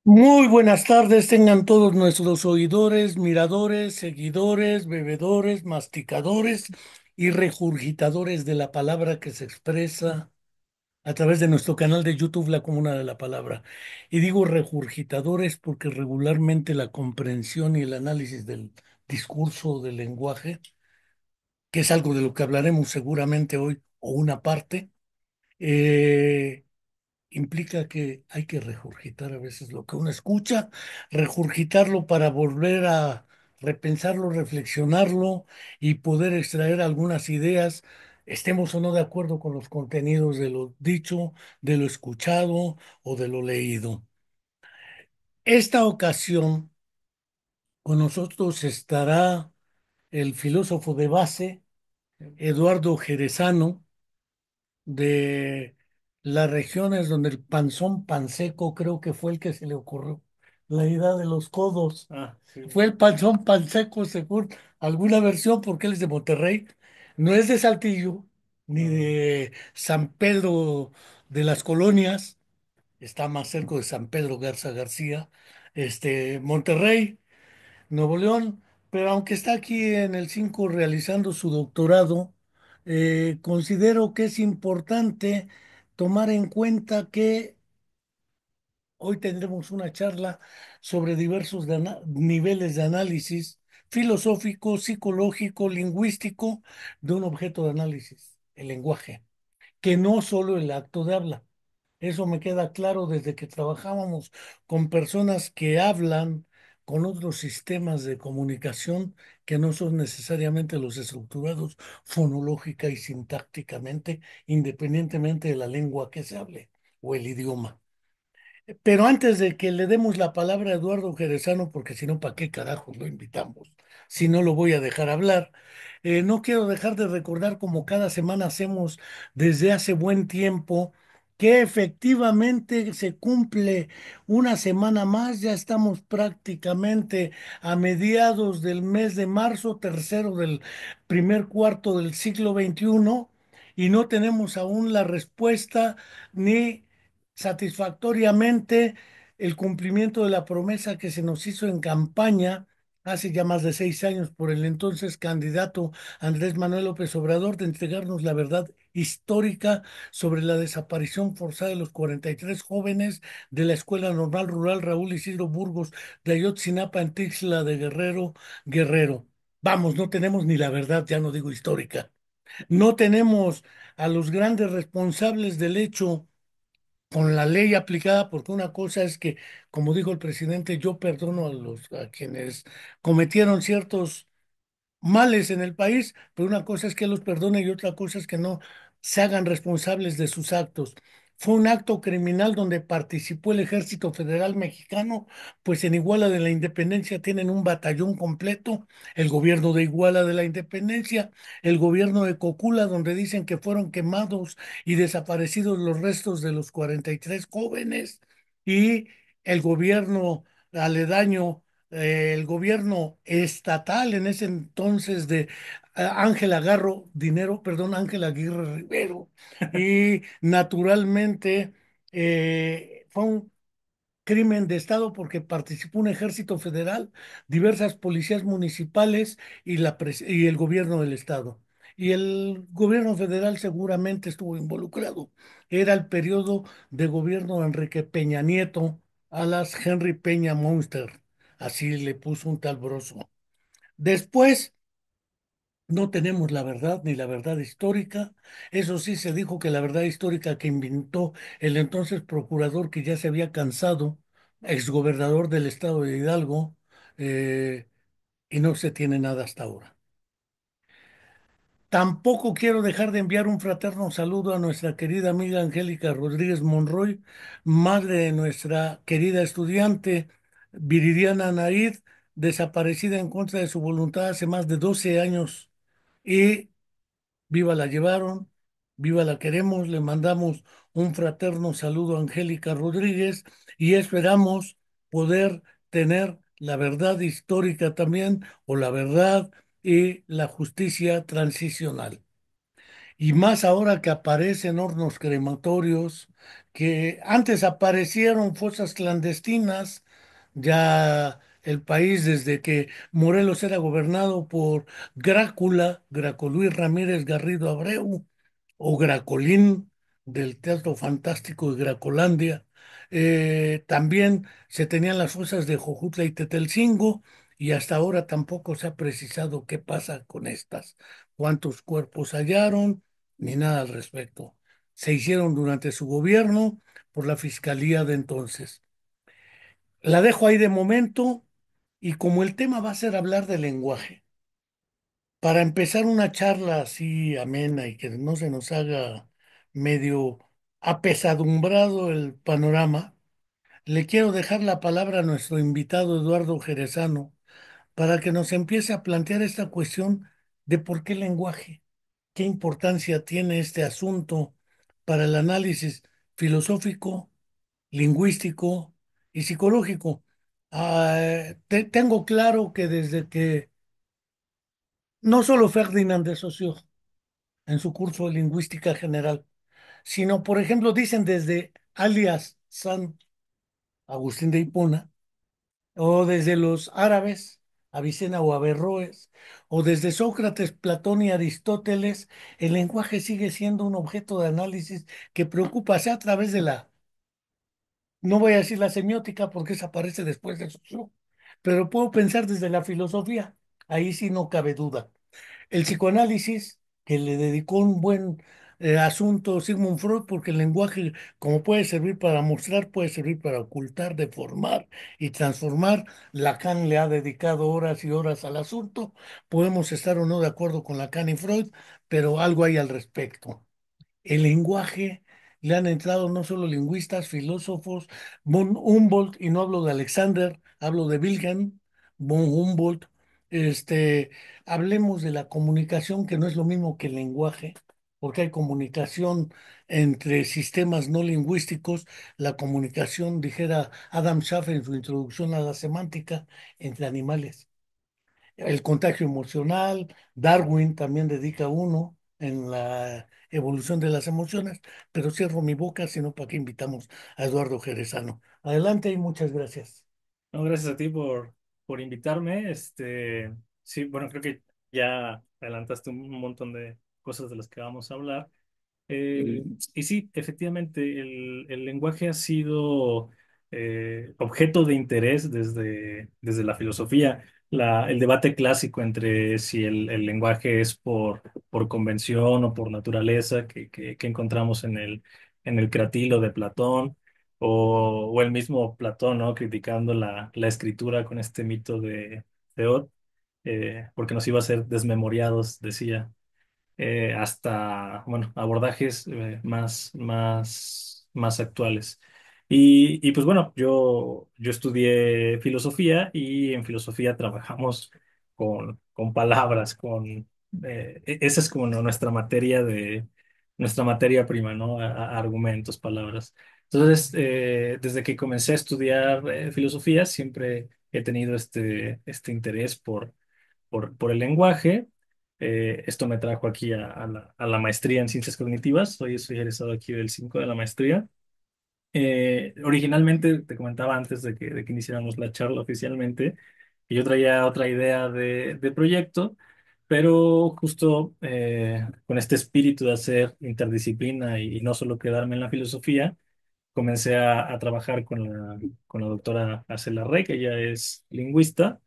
Muy buenas tardes, tengan todos nuestros oidores, miradores, seguidores, bebedores, masticadores y regurgitadores de la palabra que se expresa a través de nuestro canal de YouTube, La Comuna de la Palabra. Y digo regurgitadores porque regularmente la comprensión y el análisis del discurso, del lenguaje, que es algo de lo que hablaremos seguramente hoy o una parte, eh, implica que hay que regurgitar a veces lo que uno escucha, regurgitarlo para volver a repensarlo, reflexionarlo y poder extraer algunas ideas, estemos o no de acuerdo con los contenidos de lo dicho, de lo escuchado o de lo leído. Esta ocasión con nosotros estará el filósofo de base, Eduardo Jerezano, de las regiones donde el panzón panseco creo que fue el que se le ocurrió la idea de los codos. Sí. Fue el panzón panseco según alguna versión porque él es de Monterrey, no es de Saltillo ni de San Pedro de las Colonias, está más cerca de San Pedro Garza García, Monterrey. Nuevo León, pero aunque está aquí en el 5 realizando su doctorado, considero que es importante tomar en cuenta que hoy tendremos una charla sobre diversos niveles de análisis filosófico, psicológico, lingüístico de un objeto de análisis, el lenguaje, que no solo el acto de habla. Eso me queda claro desde que trabajábamos con personas que hablan con otros sistemas de comunicación que no son necesariamente los estructurados fonológica y sintácticamente, independientemente de la lengua que se hable o el idioma. Pero antes de que le demos la palabra a Eduardo Jerezano, porque si no, ¿para qué carajos lo invitamos? Si no lo voy a dejar hablar. No quiero dejar de recordar, como cada semana hacemos desde hace buen tiempo, que efectivamente se cumple una semana más. Ya estamos prácticamente a mediados del mes de marzo, tercero del primer cuarto del siglo XXI, y no tenemos aún la respuesta ni satisfactoriamente el cumplimiento de la promesa que se nos hizo en campaña hace ya más de 6 años por el entonces candidato Andrés Manuel López Obrador de entregarnos la verdad histórica sobre la desaparición forzada de los 43 jóvenes de la Escuela Normal Rural Raúl Isidro Burgos de Ayotzinapa en Tixla de Guerrero, Guerrero. Vamos, no tenemos ni la verdad, ya no digo histórica. No tenemos a los grandes responsables del hecho con la ley aplicada, porque una cosa es que, como dijo el presidente, yo perdono a quienes cometieron ciertos males en el país, pero una cosa es que los perdone y otra cosa es que no se hagan responsables de sus actos. Fue un acto criminal donde participó el Ejército Federal Mexicano, pues en Iguala de la Independencia tienen un batallón completo, el gobierno de Iguala de la Independencia, el gobierno de Cocula, donde dicen que fueron quemados y desaparecidos los restos de los 43 jóvenes, y el gobierno aledaño, el gobierno estatal en ese entonces de Ángel Agarro Dinero, perdón, Ángel Aguirre Rivero, y naturalmente fue un crimen de Estado porque participó un ejército federal, diversas policías municipales y el gobierno del Estado. Y el gobierno federal seguramente estuvo involucrado. Era el periodo de gobierno de Enrique Peña Nieto, a las Henry Peña Monster. Así le puso un tal Broso. Después no tenemos la verdad ni la verdad histórica. Eso sí, se dijo que la verdad histórica que inventó el entonces procurador que ya se había cansado, exgobernador del estado de Hidalgo, eh, y no se tiene nada hasta ahora. Tampoco quiero dejar de enviar un fraterno saludo a nuestra querida amiga Angélica Rodríguez Monroy, madre de nuestra querida estudiante Viridiana Naid, desaparecida en contra de su voluntad hace más de 12 años. Y viva la llevaron, viva la queremos, le mandamos un fraterno saludo a Angélica Rodríguez y esperamos poder tener la verdad histórica también, o la verdad y la justicia transicional. Y más ahora que aparecen hornos crematorios, que antes aparecieron fosas clandestinas, ya el país desde que Morelos era gobernado por Graco Luis Ramírez Garrido Abreu, o Gracolín del Teatro Fantástico de Gracolandia, también se tenían las fosas de Jojutla y Tetelcingo, y hasta ahora tampoco se ha precisado qué pasa con estas, cuántos cuerpos hallaron ni nada al respecto. Se hicieron durante su gobierno por la fiscalía de entonces. La dejo ahí de momento y como el tema va a ser hablar de lenguaje, para empezar una charla así amena y que no se nos haga medio apesadumbrado el panorama, le quiero dejar la palabra a nuestro invitado Eduardo Jerezano para que nos empiece a plantear esta cuestión de por qué el lenguaje, qué importancia tiene este asunto para el análisis filosófico, lingüístico y psicológico. Tengo claro que desde que no solo Ferdinand de Saussure en su curso de lingüística general, sino, por ejemplo, dicen desde alias San Agustín de Hipona, o desde los árabes, Avicena o Averroes, o desde Sócrates, Platón y Aristóteles, el lenguaje sigue siendo un objeto de análisis que preocupa, sea a través de la, no voy a decir la semiótica porque esa aparece después de eso, pero puedo pensar desde la filosofía, ahí sí no cabe duda. El psicoanálisis, que le dedicó un buen asunto Sigmund Freud, porque el lenguaje, como puede servir para mostrar, puede servir para ocultar, deformar y transformar. Lacan le ha dedicado horas y horas al asunto. Podemos estar o no de acuerdo con Lacan y Freud, pero algo hay al respecto. El lenguaje le han entrado no solo lingüistas, filósofos, von Humboldt, y no hablo de Alexander, hablo de Wilhelm von Humboldt. Este, hablemos de la comunicación, que no es lo mismo que el lenguaje, porque hay comunicación entre sistemas no lingüísticos, la comunicación, dijera Adam Schaffer en su introducción a la semántica, entre animales. El contagio emocional, Darwin también dedica uno en la evolución de las emociones, pero cierro mi boca, sino para que invitamos a Eduardo Jerezano. Adelante y muchas gracias. No, gracias a ti por invitarme. Sí, bueno, creo que ya adelantaste un montón de cosas de las que vamos a hablar. Y sí, efectivamente, el lenguaje ha sido objeto de interés desde la filosofía. El debate clásico entre si el lenguaje es por convención o por naturaleza que encontramos en el Cratilo de Platón o el mismo Platón, ¿no? Criticando la escritura con este mito de Theod, porque nos iba a ser desmemoriados, decía hasta, bueno, abordajes más actuales. Y pues bueno, yo estudié filosofía y en filosofía trabajamos con palabras, esa es como nuestra materia prima, ¿no? Argumentos, palabras. Entonces, desde que comencé a estudiar filosofía, siempre he tenido este interés por el lenguaje. Esto me trajo aquí a la maestría en ciencias cognitivas. Soy egresado aquí del 5 de la maestría. Originalmente, te comentaba antes de que iniciáramos la charla oficialmente, que yo traía otra idea de proyecto, pero justo con este espíritu de hacer interdisciplina y no solo quedarme en la filosofía, comencé a trabajar con la doctora Arcela Rey, que ella es lingüista,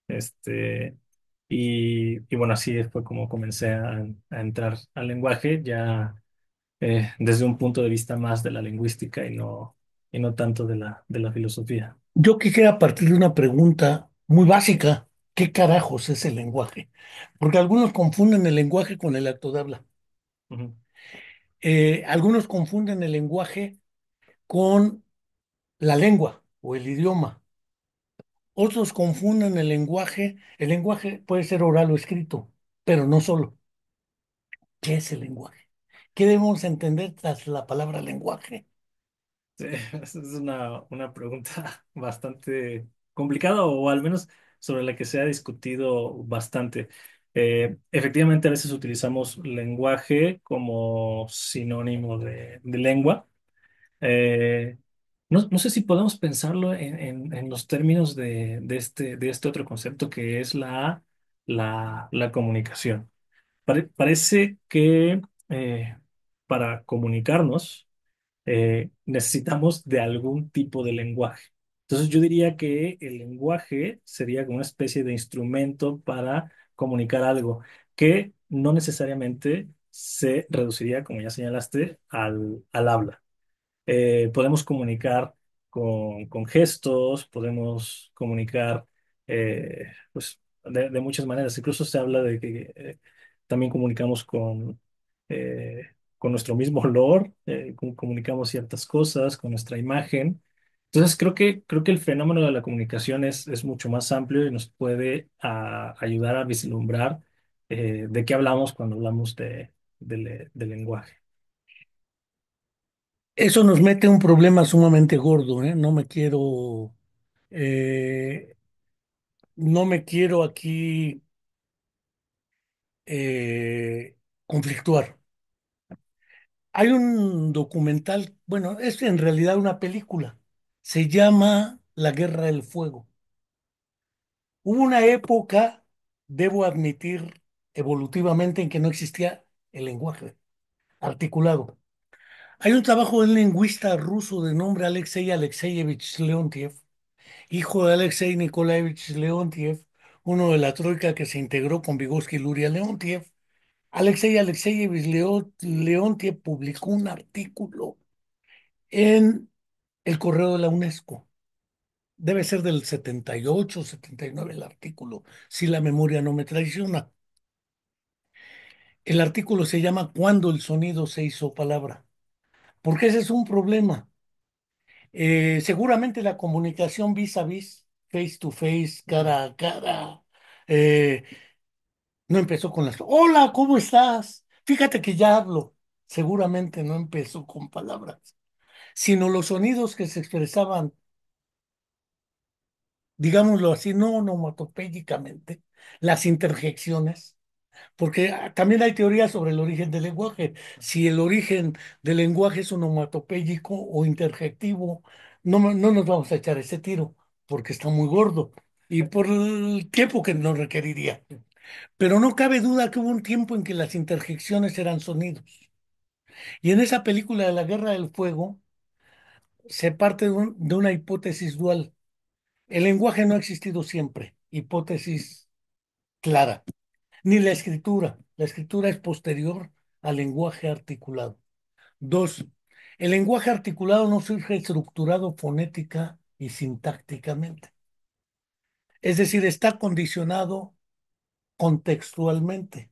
este, y bueno, así fue como comencé a entrar al lenguaje, ya desde un punto de vista más de la lingüística y no tanto de la filosofía. Yo quisiera partir de una pregunta muy básica. ¿Qué carajos es el lenguaje? Porque algunos confunden el lenguaje con el acto de habla. Ujú. Algunos confunden el lenguaje con la lengua o el idioma. Otros confunden el lenguaje. El lenguaje puede ser oral o escrito, pero no solo. ¿Qué es el lenguaje? ¿Qué debemos entender tras la palabra lenguaje? Sí, esa es una pregunta bastante complicada o al menos sobre la que se ha discutido bastante. Efectivamente, a veces utilizamos lenguaje como sinónimo de lengua. Eh, no sé si podemos pensarlo en los términos de este otro concepto que es la comunicación. Parece que para comunicarnos necesitamos de algún tipo de lenguaje. Entonces yo diría que el lenguaje sería como una especie de instrumento para comunicar algo que no necesariamente se reduciría, como ya señalaste, al habla. Podemos comunicar con gestos, podemos comunicar pues, de muchas maneras. Incluso se habla de que también comunicamos con nuestro mismo olor, comunicamos ciertas cosas, con nuestra imagen. Entonces creo que el fenómeno de la comunicación es mucho más amplio y nos puede ayudar a vislumbrar de qué hablamos cuando hablamos de lenguaje. Eso nos mete un problema sumamente gordo, ¿eh? Eh, no me quiero aquí conflictuar. Hay un documental, bueno, es en realidad una película. Se llama La Guerra del Fuego. Hubo una época, debo admitir, evolutivamente, en que no existía el lenguaje articulado. Hay un trabajo de un lingüista ruso de nombre Alexei Alexeyevich Leontiev, hijo de Alexei Nikolaevich Leontiev, uno de la troika que se integró con Vygotsky y Luria Leontiev. Alexei Alexeyevich Leontiev publicó un artículo en el correo de la UNESCO. Debe ser del 78, 79 el artículo, si la memoria no me traiciona. El artículo se llama ¿Cuándo el sonido se hizo palabra? Porque ese es un problema. Seguramente la comunicación vis a vis, face to face, cara a cara, eh, no empezó con las, hola, ¿cómo estás? Fíjate que ya hablo. Seguramente no empezó con palabras, sino los sonidos que se expresaban, digámoslo así, no onomatopéyicamente, las interjecciones. Porque también hay teorías sobre el origen del lenguaje. Si el origen del lenguaje es onomatopéyico o interjectivo, no nos vamos a echar ese tiro, porque está muy gordo y por el tiempo que nos requeriría. Pero no cabe duda que hubo un tiempo en que las interjecciones eran sonidos. Y en esa película de la Guerra del Fuego se parte de una hipótesis dual. El lenguaje no ha existido siempre, hipótesis clara. Ni la escritura. La escritura es posterior al lenguaje articulado. Dos, el lenguaje articulado no surge estructurado fonética y sintácticamente. Es decir, está condicionado contextualmente.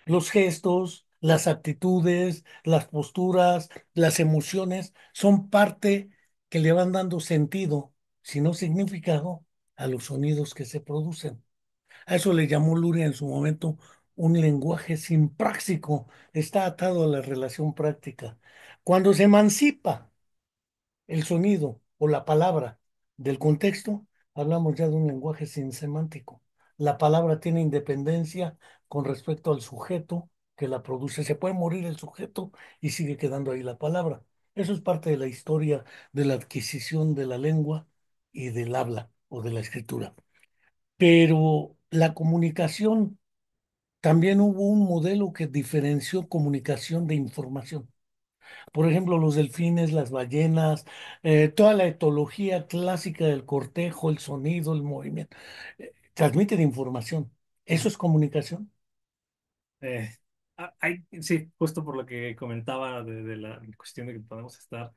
Los gestos, las actitudes, las posturas, las emociones son parte que le van dando sentido, si no significado, a los sonidos que se producen. A eso le llamó Luria en su momento un lenguaje simpráctico, está atado a la relación práctica. Cuando se emancipa el sonido o la palabra del contexto, hablamos ya de un lenguaje sin semántico. La palabra tiene independencia con respecto al sujeto que la produce. Se puede morir el sujeto y sigue quedando ahí la palabra. Eso es parte de la historia de la adquisición de la lengua y del habla o de la escritura. Pero la comunicación, también hubo un modelo que diferenció comunicación de información. Por ejemplo, los delfines, las ballenas, toda la etología clásica del cortejo, el sonido, el movimiento, transmiten información. ¿Eso es comunicación? Eh, sí, justo por lo que comentaba de la cuestión de que podemos estar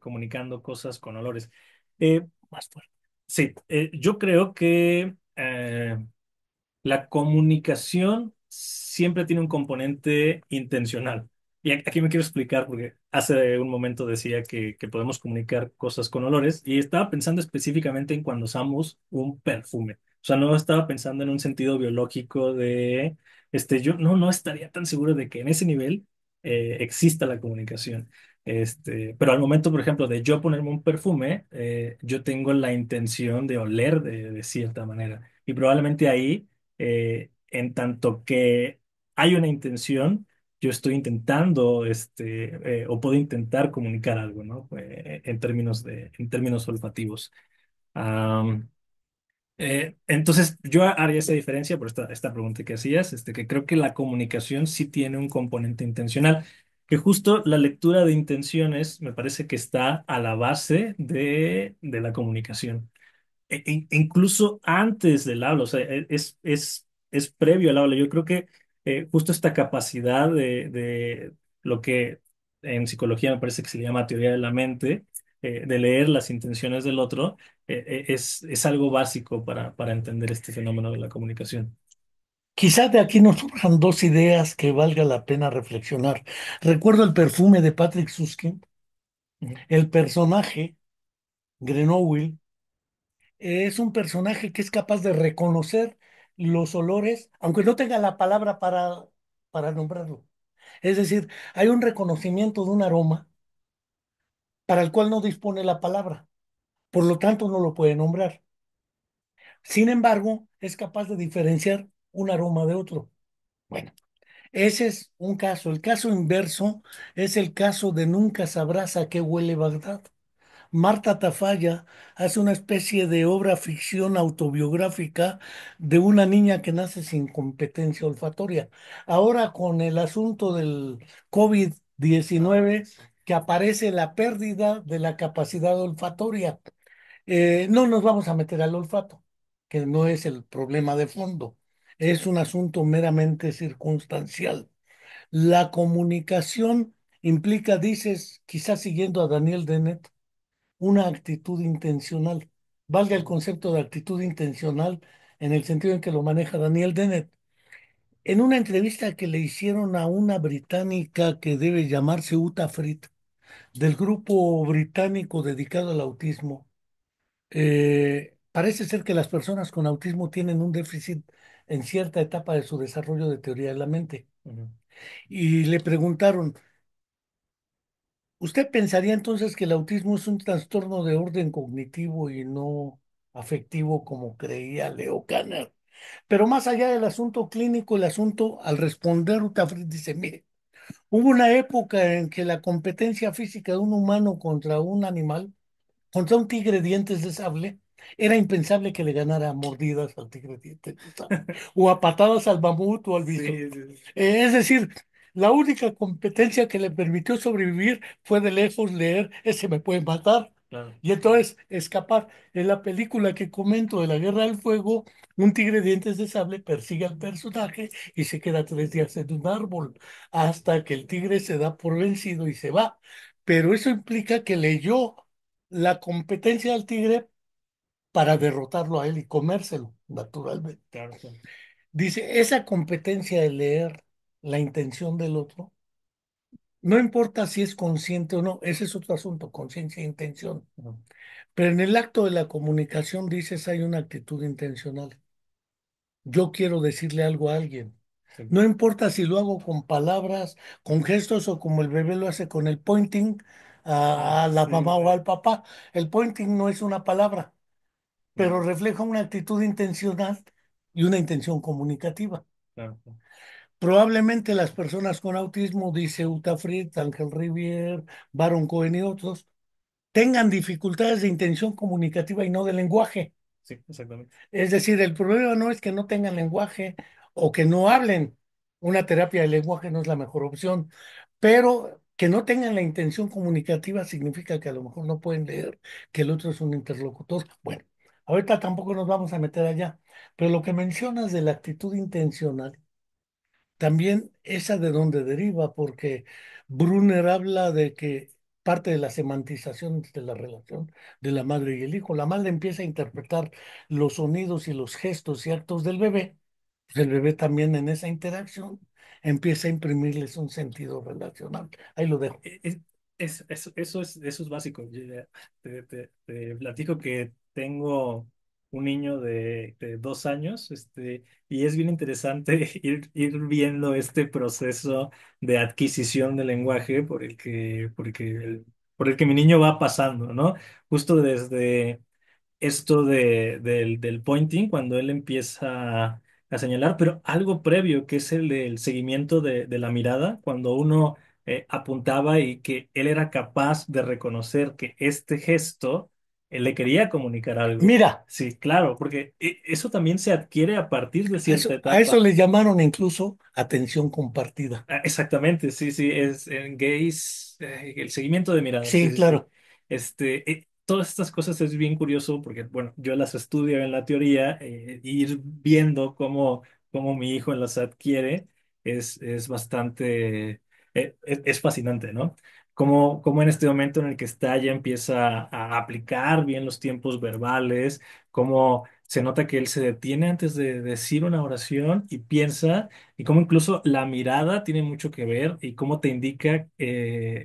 comunicando cosas con olores. Eh, Más fuerte. sí, yo creo que la comunicación siempre tiene un componente intencional. Y aquí me quiero explicar porque hace un momento decía que podemos comunicar cosas con olores y estaba pensando específicamente en cuando usamos un perfume. O sea, no estaba pensando en un sentido biológico de, yo no estaría tan seguro de que en ese nivel exista la comunicación. Pero al momento, por ejemplo, de yo ponerme un perfume, yo tengo la intención de oler de cierta manera. Y probablemente ahí en tanto que hay una intención, yo estoy intentando, o puedo intentar comunicar algo, ¿no? En términos olfativos. Entonces, yo haría esa diferencia por esta pregunta que hacías, que creo que la comunicación sí tiene un componente intencional, que justo la lectura de intenciones me parece que está a la base de la comunicación. Incluso antes del habla, o sea, es previo al habla. Yo creo que justo esta capacidad de lo que en psicología me parece que se le llama teoría de la mente, de leer las intenciones del otro, es algo básico para entender este fenómeno de la comunicación. Quizá de aquí nos surjan dos ideas que valga la pena reflexionar. Recuerdo el perfume de Patrick Süskind. Ujú, El personaje, Grenoble, es un personaje que es capaz de reconocer los olores, aunque no tenga la palabra para nombrarlo. Es decir, hay un reconocimiento de un aroma para el cual no dispone la palabra, por lo tanto no lo puede nombrar. Sin embargo, es capaz de diferenciar un aroma de otro. Bueno, ese es un caso. El caso inverso es el caso de Nunca sabrás a qué huele Bagdad. Marta Tafalla hace una especie de obra ficción autobiográfica de una niña que nace sin competencia olfatoria. Ahora con el asunto del COVID-19, que aparece la pérdida de la capacidad olfatoria. No nos vamos a meter al olfato, que no es el problema de fondo. Es un asunto meramente circunstancial. La comunicación implica, dices, quizás siguiendo a Daniel Dennett, una actitud intencional. Valga el concepto de actitud intencional en el sentido en que lo maneja Daniel Dennett. En una entrevista que le hicieron a una británica que debe llamarse Uta Frith, del grupo británico dedicado al autismo, parece ser que las personas con autismo tienen un déficit en cierta etapa de su desarrollo de teoría de la mente. ujú. Y le preguntaron, ¿usted pensaría entonces que el autismo es un trastorno de orden cognitivo y no afectivo como creía Leo Kanner? Pero más allá del asunto clínico, el asunto, al responder, Utafrid dice, mire, hubo una época en que la competencia física de un humano contra un animal, contra un tigre dientes de sable, era impensable que le ganara a mordidas al tigre dientes de sable, o a patadas al mamut o al bisón. Sí, sí, sí. Es decir, la única competencia que le permitió sobrevivir fue de lejos leer, ese me puede matar. Claro, Y entonces escapar. En la película que comento de la Guerra del Fuego, un tigre de dientes de sable persigue al personaje y se queda 3 días en un árbol hasta que el tigre se da por vencido y se va. Pero eso implica que leyó la competencia del tigre para derrotarlo a él y comérselo, naturalmente. claro, claro. Dice, esa competencia de leer la intención del otro, no importa si es consciente o no, ese es otro asunto, conciencia e intención. Ujú, Pero en el acto de la comunicación, dices, hay una actitud intencional. Yo quiero decirle algo a alguien. sí. No importa si lo hago con palabras, con gestos o como el bebé lo hace con el pointing Ah, a la sí, mamá o al papá. El pointing no es una palabra, no, pero refleja una actitud intencional y una intención comunicativa. claro, claro. Probablemente las personas con autismo, dice Uta Frith, Ángel Rivier, Baron Cohen y otros, tengan dificultades de intención comunicativa y no de lenguaje. Sí, exactamente. Es decir, el problema no es que no tengan lenguaje o que no hablen. Una terapia de lenguaje no es la mejor opción, pero que no tengan la intención comunicativa significa que a lo mejor no pueden leer que el otro es un interlocutor. Bueno, ahorita tampoco nos vamos a meter allá, pero lo que mencionas de la actitud intencional también esa de dónde deriva, porque Brunner habla de que parte de la semantización de la relación de la madre y el hijo, la madre empieza a interpretar los sonidos y los gestos y actos del bebé, pues el bebé también en esa interacción empieza a imprimirles un sentido relacional. Ahí lo dejo. Eso es básico. Yo te platico que tengo un niño de 2 años, y es bien interesante ir viendo este proceso de adquisición del lenguaje por el que mi niño va pasando, ¿no? Justo desde esto del pointing, cuando él empieza a señalar, pero algo previo, que es el del seguimiento de la mirada, cuando uno apuntaba y que él era capaz de reconocer que este gesto le quería comunicar algo. Mira, Sí, claro, porque eso también se adquiere a partir de cierta a eso etapa. le llamaron incluso atención compartida. Ah, exactamente, sí, sí, es en gays, el seguimiento de miradas, sí, Sí, sí, sí. claro. Todas estas cosas es bien curioso porque, bueno, yo las estudio en la teoría, ir viendo cómo mi hijo las adquiere es bastante, es fascinante, ¿no? Cómo en este momento en el que está ya empieza a aplicar bien los tiempos verbales, cómo se nota que él se detiene antes de decir una oración y piensa y cómo incluso la mirada tiene mucho que ver y cómo te indica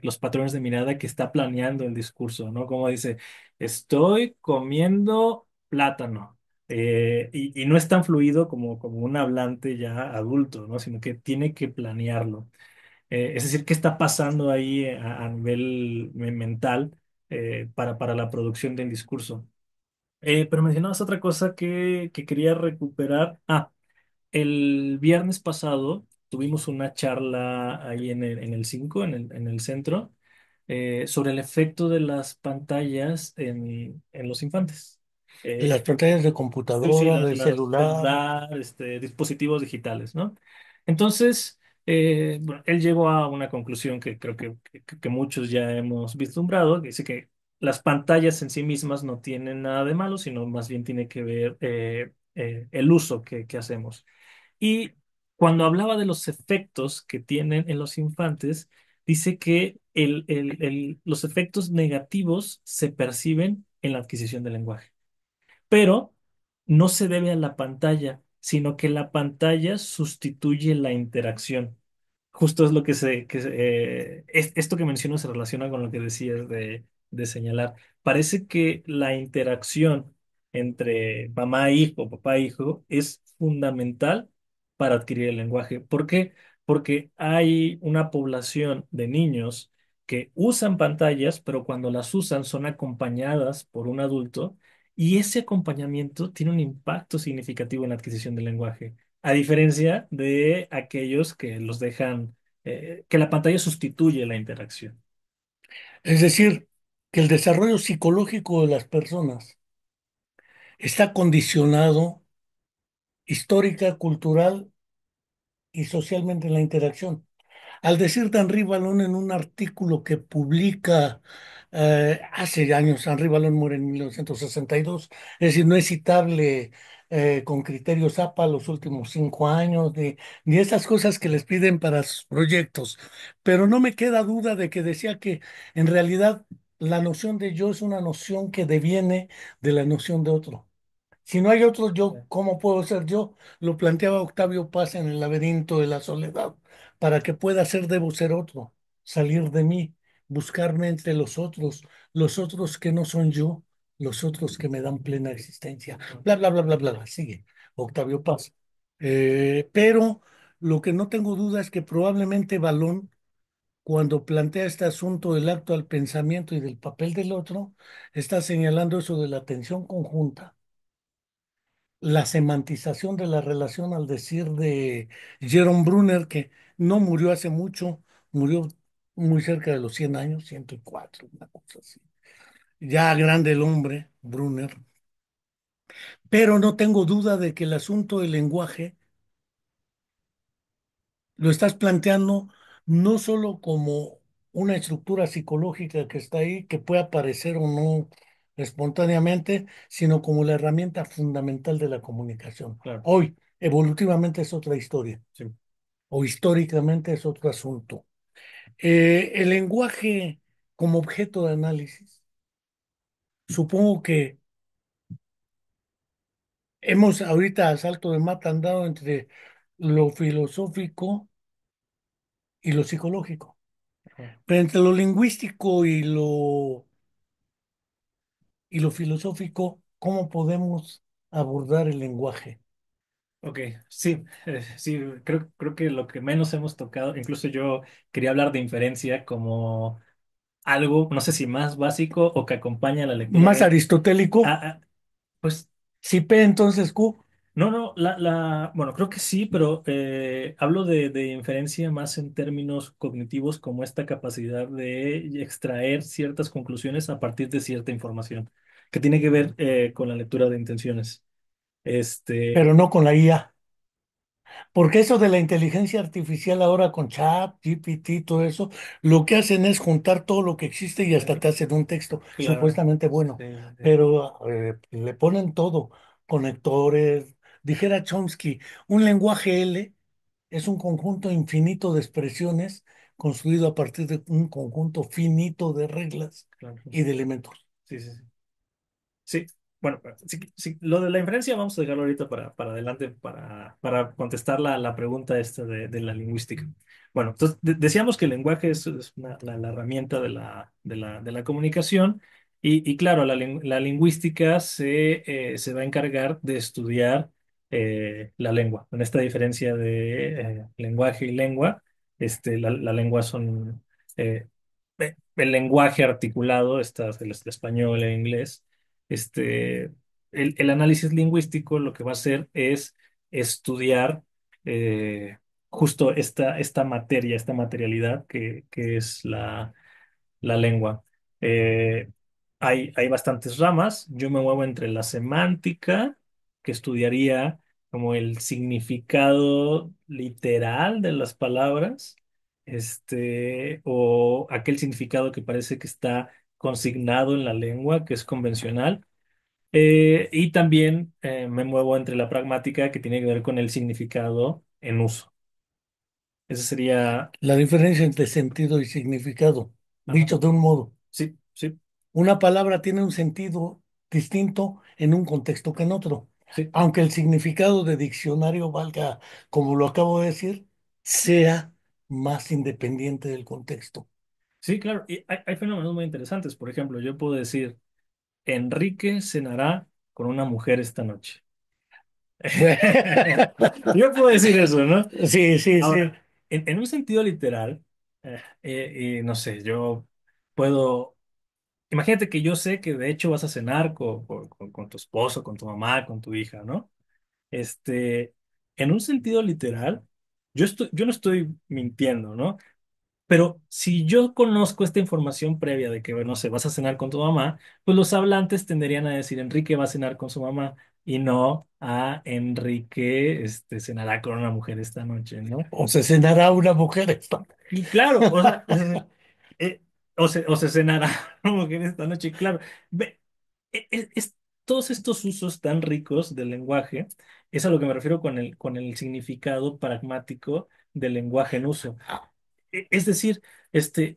los patrones de mirada que está planeando el discurso, ¿no? Como dice, estoy comiendo plátano. Y no es tan fluido como un hablante ya adulto, ¿no? Sino que tiene que planearlo. Es decir, ¿qué está pasando ahí a nivel mental para la producción del discurso? Pero mencionabas otra cosa que quería recuperar. Ah, el viernes pasado tuvimos una charla ahí en el 5 en el centro, sobre el efecto de las pantallas en los infantes. Las pantallas de Sí, sí, computadora, las, de las celular, celular, dispositivos digitales, ¿no? Entonces, bueno, él llegó a una conclusión que creo que muchos ya hemos vislumbrado, que dice que las pantallas en sí mismas no tienen nada de malo, sino más bien tiene que ver el uso que hacemos. Y cuando hablaba de los efectos que tienen en los infantes, dice que los efectos negativos se perciben en la adquisición del lenguaje, pero no se debe a la pantalla, sino que la pantalla sustituye la interacción. Justo es lo esto que menciono se relaciona con lo que decías de señalar. Parece que la interacción entre mamá e hijo, papá e hijo, es fundamental para adquirir el lenguaje. ¿Por qué? Porque hay una población de niños que usan pantallas, pero cuando las usan son acompañadas por un adulto y ese acompañamiento tiene un impacto significativo en la adquisición del lenguaje, a diferencia de aquellos que los dejan, que la pantalla sustituye la interacción. es decir, que el desarrollo psicológico de las personas está condicionado histórica, cultural y socialmente en la interacción. Al decir Henri Vallon en un artículo que publica hace años, Henri Vallon muere en 1962, es decir, no es citable con criterios APA los últimos 5 años, ni esas cosas que les piden para sus proyectos. Pero no me queda duda de que decía que en realidad la noción de yo es una noción que deviene de la noción de otro. Si no hay otro yo, ¿cómo puedo ser yo? Lo planteaba Octavio Paz en El laberinto de la soledad. Para que pueda ser, debo ser otro, salir de mí, buscarme entre los otros que no son yo, los otros que me dan plena existencia. Bla, bla, bla, bla, bla, bla. Sigue Octavio Paz. Pero lo que no tengo duda es que probablemente Balón, cuando plantea este asunto del acto al pensamiento y del papel del otro, está señalando eso de la atención conjunta, la semantización de la relación, al decir de Jerome Brunner, que no murió hace mucho, murió muy cerca de los 100 años, 104, una cosa así. Ya grande el hombre, Brunner, pero no tengo duda de que el asunto del lenguaje lo estás planteando no solo como una estructura psicológica que está ahí, que puede aparecer o no espontáneamente, sino como la herramienta fundamental de la comunicación. Claro, Hoy, evolutivamente es otra historia, sí. o históricamente es otro asunto. El lenguaje como objeto de análisis, supongo que hemos ahorita a salto de mata andado entre lo filosófico y lo psicológico. Ajá. Pero entre lo lingüístico y lo filosófico, ¿cómo podemos abordar el lenguaje? Ok, sí, sí, creo que lo que menos hemos tocado, incluso yo quería hablar de inferencia como algo, no sé si más básico o que acompaña a la lectura. Más aristotélico, Pues si P entonces Q. No, no, bueno, creo que sí, pero hablo de inferencia más en términos cognitivos, como esta capacidad de extraer ciertas conclusiones a partir de cierta información, que tiene que ver con la lectura de intenciones. Este, pero no con la IA. Porque eso de la inteligencia artificial ahora con chat, GPT, todo eso, lo que hacen es juntar todo lo que existe y hasta te hacen un texto claro, supuestamente sí, bueno, sí, sí, pero le ponen todo, conectores. Dijera Chomsky, un lenguaje L es un conjunto infinito de expresiones construido a partir de un conjunto finito de reglas claro, y de elementos. sí, sí, sí. Sí, bueno, sí, sí, lo de la inferencia vamos a dejarlo ahorita para adelante para contestar la pregunta esta de la lingüística. Bueno, entonces decíamos que el lenguaje es la herramienta de la comunicación y claro, la lingüística se va a encargar de estudiar la lengua. En esta diferencia de lenguaje y lengua, la lengua son eh, el lenguaje articulado, está el español e inglés este, el análisis lingüístico lo que va a hacer es estudiar justo esta materia, esta materialidad que es la lengua. Eh, hay bastantes ramas. Yo me muevo entre la semántica, que estudiaría como el significado literal de las palabras, o aquel significado que parece que está consignado en la lengua, que es convencional. Y también me muevo entre la pragmática, que tiene que ver con el significado en uso. Ese sería... La diferencia entre sentido y significado, Ajá, dicho de un modo. sí, sí, Una palabra tiene un sentido distinto en un contexto que en otro. sí, Aunque el significado de diccionario valga, como lo acabo de decir, sea más independiente del contexto. sí, claro. Y hay fenómenos muy interesantes. Por ejemplo, yo puedo decir, Enrique cenará con una mujer esta noche. Yo puedo decir eso, ¿no? Sí, sí, sí. Ahora, en un sentido literal, y no sé, yo puedo, imagínate que yo sé que de hecho vas a cenar con tu esposo, con tu mamá, con tu hija, ¿no? Este, en un sentido literal, yo no estoy mintiendo, ¿no? Pero si yo conozco esta información previa de que, bueno, no sé, vas a cenar con tu mamá, pues los hablantes tenderían a decir Enrique va a cenar con su mamá y no a Enrique, cenará con una mujer esta noche, ¿no? O se cenará una mujer esta. Y claro, o sea, eh, o se cenará una mujer esta noche, claro. Ve, todos estos usos tan ricos del lenguaje, es a lo que me refiero con el significado pragmático del lenguaje en uso. Es decir,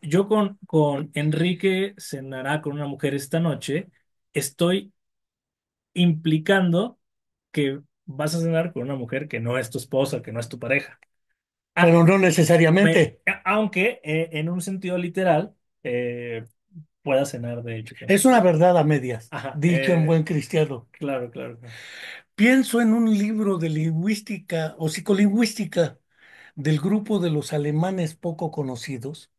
yo con Enrique cenará con una mujer esta noche, estoy implicando que vas a cenar con una mujer que no es tu esposa, que no es tu pareja. Ah, Pero no necesariamente. aunque en un sentido literal eh, pueda cenar de hecho con tu Es una esposa. verdad a medias, Ajá, dicho en buen cristiano. claro, claro, claro. Pienso en un libro de lingüística o psicolingüística del grupo de los alemanes poco conocidos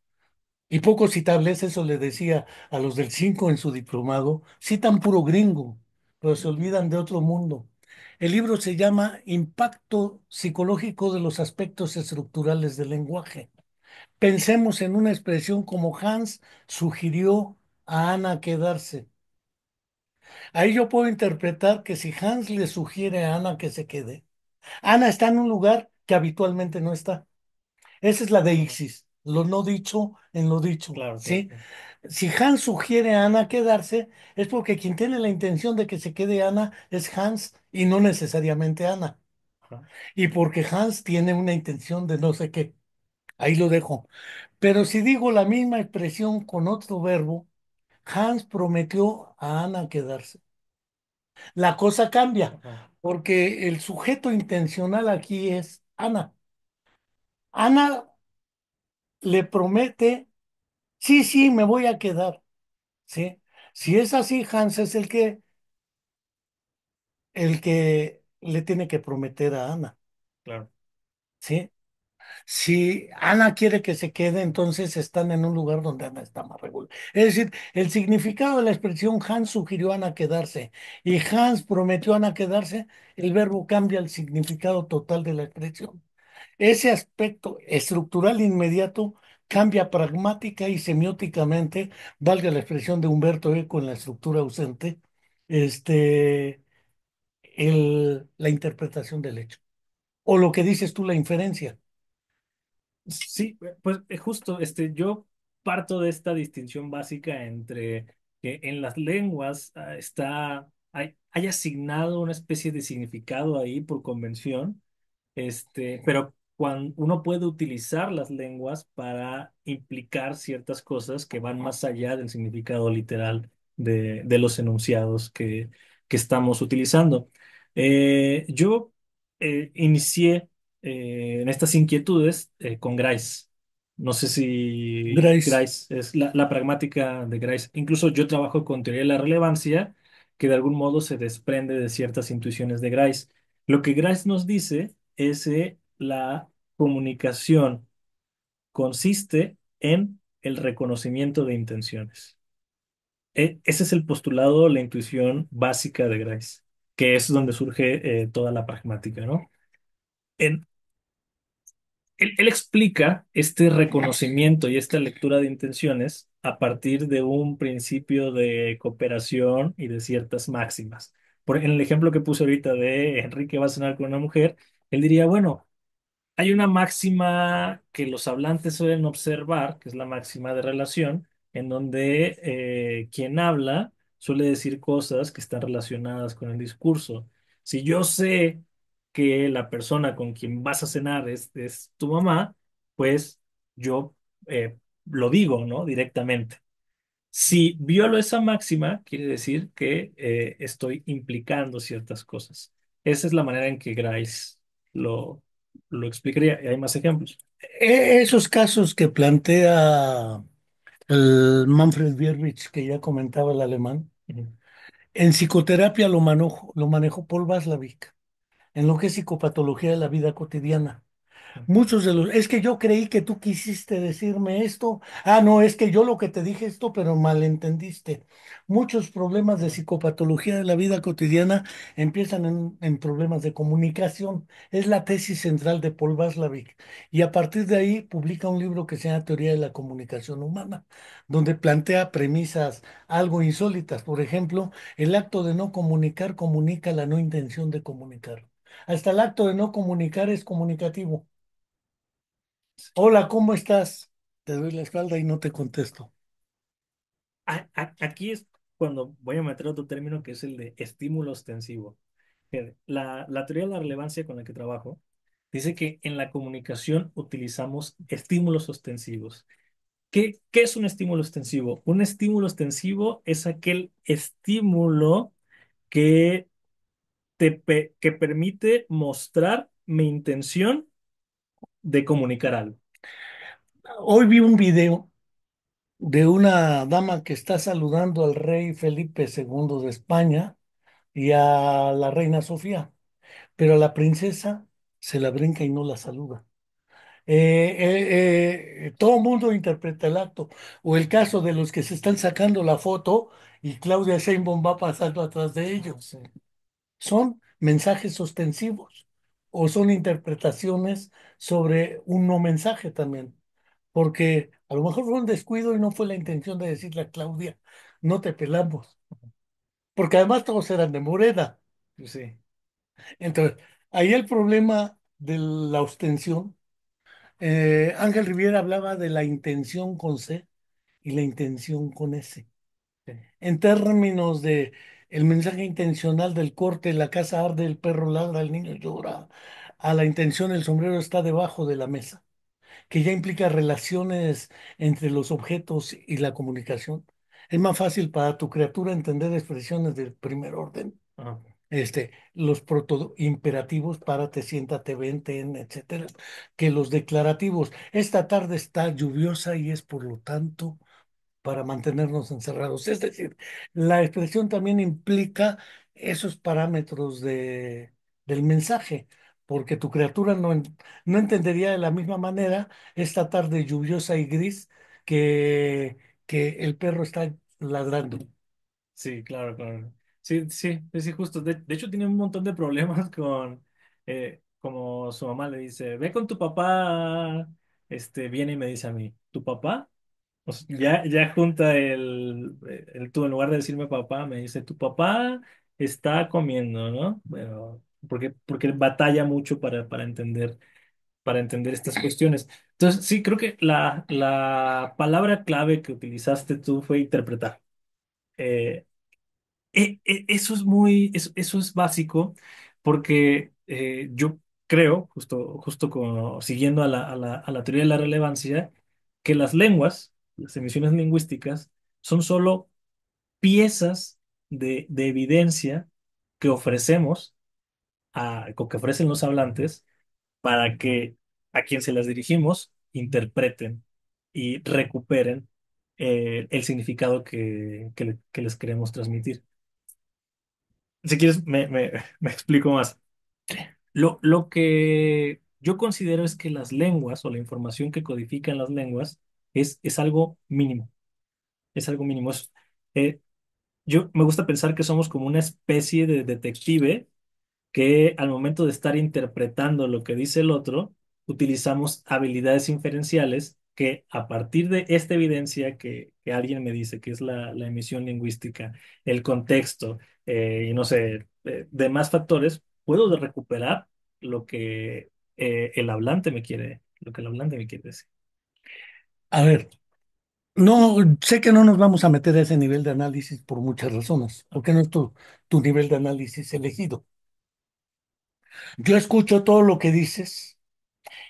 y poco citables, eso le decía a los del 5 en su diplomado, citan puro gringo, pero se olvidan de otro mundo. El libro se llama Impacto psicológico de los aspectos estructurales del lenguaje. Pensemos en una expresión como Hans sugirió a Ana quedarse. Ahí yo puedo interpretar que si Hans le sugiere a Ana que se quede, Ana está en un lugar que habitualmente no está. Esa es la Ujú. deixis, lo no dicho en lo dicho, Claro, claro, ¿sí? claro. Si Hans sugiere a Ana quedarse, es porque quien tiene la intención de que se quede Ana es Hans y no necesariamente Ana. Ajá, Y porque Hans tiene una intención de no sé qué. Ahí lo dejo. Pero si digo la misma expresión con otro verbo, Hans prometió a Ana quedarse. La cosa cambia, ajá, porque el sujeto intencional aquí es Ana. Ana le promete, sí, sí, me voy a quedar, ¿sí? Si es así, Hans es el que le tiene que prometer a Ana, claro. ¿sí? Si Ana quiere que se quede, entonces están en un lugar donde Ana está más regular. Es decir, el significado de la expresión Hans sugirió a Ana quedarse y Hans prometió a Ana quedarse, el verbo cambia el significado total de la expresión. Ese aspecto estructural inmediato cambia pragmática y semióticamente, valga la expresión de Humberto Eco en la estructura ausente, este, la interpretación del hecho. O lo que dices tú, la inferencia. Sí, pues justo, yo parto de esta distinción básica entre que en las lenguas hay asignado una especie de significado ahí por convención, pero cuando uno puede utilizar las lenguas para implicar ciertas cosas que van más allá del significado literal de los enunciados que estamos utilizando. Yo inicié en estas inquietudes con Grice. No sé si Grace. Grice es la pragmática de Grice. Incluso yo trabajo con teoría de la relevancia, que de algún modo se desprende de ciertas intuiciones de Grice. Lo que Grice nos dice es que la comunicación consiste en el reconocimiento de intenciones. Ese es el postulado, la intuición básica de Grice, que es donde surge toda la pragmática, ¿no? En, él explica este reconocimiento y esta lectura de intenciones a partir de un principio de cooperación y de ciertas máximas. En el ejemplo que puse ahorita de Enrique va a cenar con una mujer, él diría, bueno, hay una máxima que los hablantes suelen observar, que es la máxima de relación, en donde quien habla suele decir cosas que están relacionadas con el discurso. Si yo sé que la persona con quien vas a cenar es tu mamá, pues yo lo digo, ¿no? Directamente. Si violo esa máxima, quiere decir que estoy implicando ciertas cosas. Esa es la manera en que Grice lo, lo explicaría. Y hay más ejemplos. Esos casos que plantea el Manfred Bierbich, que ya comentaba el alemán, Ujú, en psicoterapia lo manejó Paul Watzlawick, en lo que es psicopatología de la vida cotidiana. Muchos de los, es que yo creí que tú quisiste decirme esto. Ah, no, es que yo lo que te dije esto, pero malentendiste. Muchos problemas de psicopatología de la vida cotidiana empiezan en problemas de comunicación. Es la tesis central de Paul Watzlawick. Y a partir de ahí publica un libro que se llama Teoría de la Comunicación Humana, donde plantea premisas algo insólitas. Por ejemplo, el acto de no comunicar comunica la no intención de comunicar. Hasta el acto de no comunicar es comunicativo. Hola, ¿cómo estás? Te doy la espalda y no te contesto. Aquí es cuando voy a meter otro término que es el de estímulo ostensivo. La teoría de la relevancia con la que trabajo dice que en la comunicación utilizamos estímulos ostensivos. ¿Qué es un estímulo ostensivo? Un estímulo ostensivo es aquel estímulo que que permite mostrar mi intención de comunicar algo. Hoy vi un video de una dama que está saludando al rey Felipe II de España y a la reina Sofía, pero a la princesa se la brinca y no la saluda. Todo el mundo interpreta el acto, o el caso de los que se están sacando la foto y Claudia Sheinbaum va pasando atrás de ellos. Son mensajes ostensivos o son interpretaciones sobre un no mensaje también, porque a lo mejor fue un descuido y no fue la intención de decirle a Claudia, no te pelamos, porque además todos eran de Morena. Sí, Entonces, ahí el problema de la ostensión, Ángel Riviera hablaba de la intención con C y la intención con S. sí. En términos de el mensaje intencional del corte, la casa arde, el perro ladra, el niño llora, a la intención el sombrero está debajo de la mesa, que ya implica relaciones entre los objetos y la comunicación. Es más fácil para tu criatura entender expresiones del primer orden, Ajá. los protoimperativos, párate, siéntate, vente, etcétera, que los declarativos. Esta tarde está lluviosa y es por lo tanto para mantenernos encerrados. Es decir, la expresión también implica esos parámetros del mensaje. porque tu criatura no entendería de la misma manera esta tarde lluviosa y gris que, que el perro está ladrando. Sí, claro, claro. Sí, sí, sí, justo. De hecho, tiene un montón de problemas con, como su mamá le dice, ve con tu papá, viene y me dice a mí, ¿tu papá? O sea, ya junta el tú, en lugar de decirme papá, me dice, tu papá está comiendo, ¿no? Pero, porque batalla mucho para entender estas cuestiones. Entonces, sí, creo que la palabra clave que utilizaste tú fue interpretar. Eh, Eso es eso es básico porque yo creo, justo como, siguiendo a la teoría de la relevancia, que las lenguas, las emisiones lingüísticas, son solo piezas de evidencia que ofrecemos o que ofrecen los hablantes para que a quien se las dirigimos interpreten y recuperen el significado que les queremos transmitir. Si quieres, me explico más. Lo que yo considero es que las lenguas o la información que codifican las lenguas es algo mínimo. Es algo mínimo. Yo me gusta pensar que somos como una especie de detective que al momento de estar interpretando lo que dice el otro, utilizamos habilidades inferenciales que a partir de esta evidencia que alguien me dice, que es la emisión lingüística, el contexto y no sé, demás factores, puedo recuperar lo que lo que el hablante me quiere decir. A ver, no, sé que no nos vamos a meter a ese nivel de análisis por muchas razones, porque no es tu nivel de análisis elegido. Yo escucho todo lo que dices.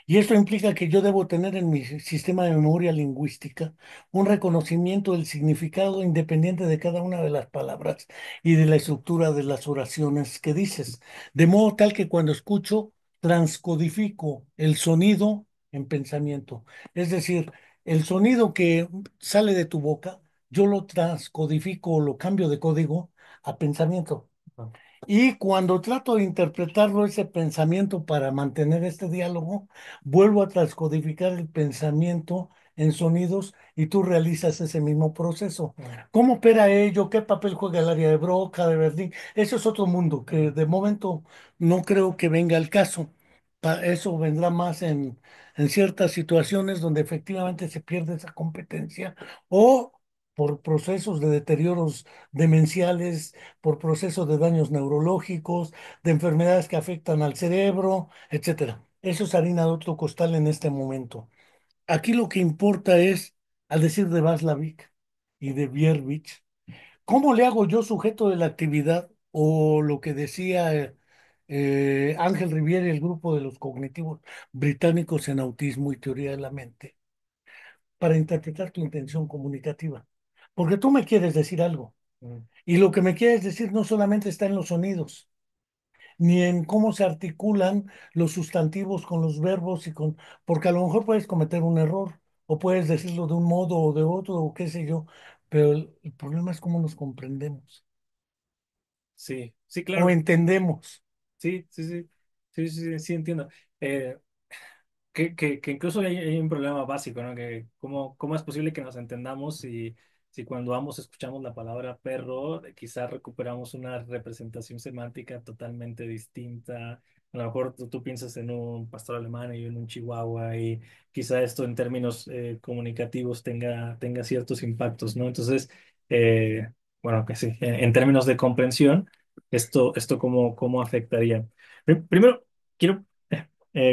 Y esto implica que yo debo tener en mi sistema de memoria lingüística un reconocimiento del significado independiente de cada una de las palabras y de la estructura de las oraciones que dices. De modo tal que cuando escucho, transcodifico el sonido en pensamiento. Es decir, el sonido que sale de tu boca, yo lo transcodifico o lo cambio de código a pensamiento. Ah, Y cuando trato de interpretarlo, ese pensamiento para mantener este diálogo, vuelvo a transcodificar el pensamiento en sonidos y tú realizas ese mismo proceso. ah, ¿Cómo opera ello? ¿Qué papel juega el área de Broca, de Berlín? Eso es otro mundo que de momento no creo que venga al caso. Eso vendrá más en ciertas situaciones donde efectivamente se pierde esa competencia o por procesos de deterioros demenciales, por procesos de daños neurológicos, de enfermedades que afectan al cerebro, etcétera. Eso es harina de otro costal en este momento. Aquí lo que importa es, al decir de Václavic y de Biervich, ¿cómo le hago yo sujeto de la actividad o lo que decía Ángel Riviere y el grupo de los cognitivos británicos en autismo y teoría de la mente para interpretar tu intención comunicativa? Porque tú me quieres decir algo. mm. Y lo que me quieres decir no solamente está en los sonidos, ni en cómo se articulan los sustantivos con los verbos porque a lo mejor puedes cometer un error o puedes decirlo de un modo o de otro o qué sé yo, pero el problema es cómo nos comprendemos Sí, sí, o claro. entendemos. Sí, sí, sí. Sí, sí, sí, sí, entiendo. Eh, que incluso hay un problema básico, ¿no? Que cómo es posible que nos entendamos si cuando ambos escuchamos la palabra perro, quizás recuperamos una representación semántica totalmente distinta. A lo mejor tú piensas en un pastor alemán y en un chihuahua y quizá esto en términos comunicativos tenga ciertos impactos, ¿no? Entonces, bueno, que sí, en términos de comprensión, esto cómo afectaría. Primero, quiero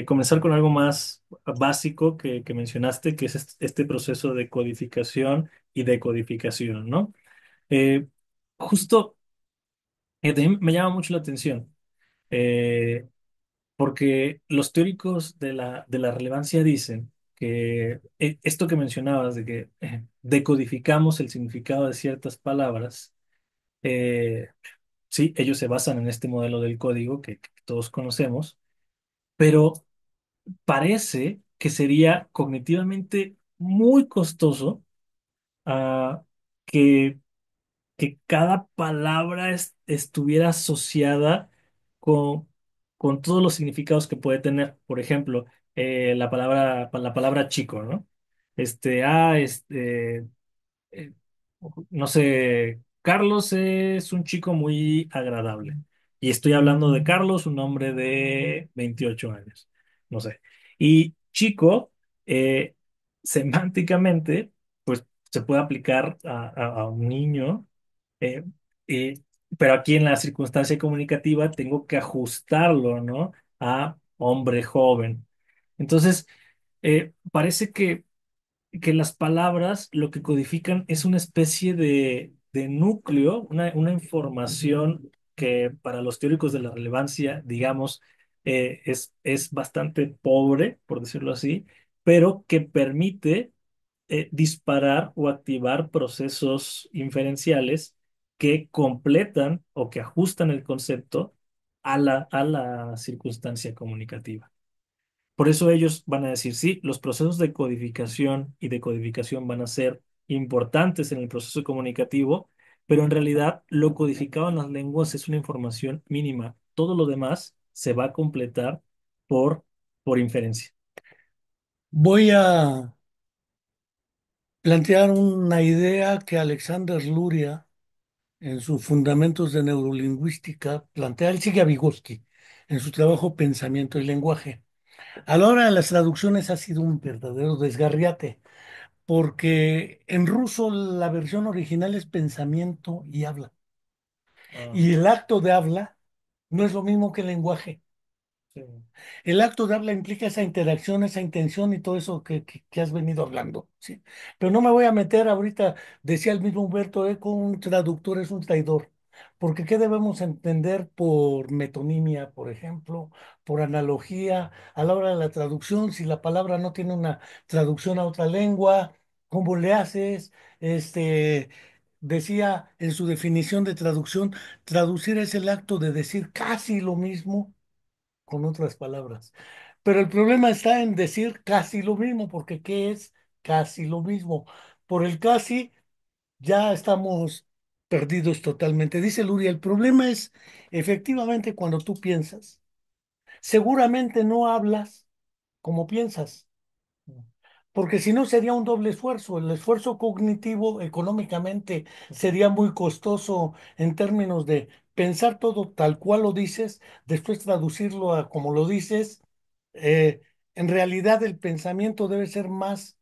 comenzar con algo más básico que mencionaste, que es este proceso de codificación y decodificación, ¿no? Eh, justo, también me llama mucho la atención, eh, porque los teóricos de la relevancia dicen que esto que mencionabas, de que decodificamos el significado de ciertas palabras, eh, sí, ellos se basan en este modelo del código que todos conocemos, pero parece que sería cognitivamente muy costoso ah, que, que cada palabra estuviera asociada con todos los significados que puede tener. Por ejemplo, la palabra chico, ¿no? Este, ah, este, eh, no sé, Carlos es un chico muy agradable. Y estoy hablando de Carlos, un hombre de 28 años, no sé. Y chico, eh, semánticamente, pues se puede aplicar a un niño, eh, eh, pero aquí en la circunstancia comunicativa tengo que ajustarlo, ¿no? A hombre joven. Entonces, parece que las palabras lo que codifican es una especie de núcleo, una información que para los teóricos de la relevancia, digamos, es bastante pobre, por decirlo así, pero que permite disparar o activar procesos inferenciales que completan o que ajustan el concepto a la circunstancia comunicativa. Por eso ellos van a decir, sí, los procesos de codificación y decodificación van a ser importantes en el proceso comunicativo, pero en realidad lo codificado en las lenguas es una información mínima. Todo lo demás se va a completar por, por inferencia. Voy a plantear una idea que Alexander Luria, en sus Fundamentos de Neurolingüística, plantea, él sigue a Vygotsky en su trabajo Pensamiento y Lenguaje. A la hora de las traducciones ha sido un verdadero desgarriate, porque en ruso la versión original es pensamiento y habla. Ah, Y el acto de habla no es lo mismo que el lenguaje. sí. El acto de habla implica esa interacción, esa intención y todo eso que has venido hablando, ¿sí? Pero no me voy a meter ahorita, decía el mismo Humberto Eco, un traductor es un traidor. Porque ¿qué debemos entender por metonimia, por ejemplo, por analogía, a la hora de la traducción? Si la palabra no tiene una traducción a otra lengua, ¿cómo le haces? Este, decía en su definición de traducción, traducir es el acto de decir casi lo mismo con otras palabras. Pero el problema está en decir casi lo mismo, porque ¿qué es casi lo mismo? Por el casi ya estamos perdidos totalmente. Dice Luria, el problema es efectivamente cuando tú piensas. Seguramente no hablas como piensas, porque si no sería un doble esfuerzo. El esfuerzo cognitivo económicamente sería muy costoso en términos de pensar todo tal cual lo dices, después traducirlo a como lo dices. Eh, en realidad el pensamiento debe ser más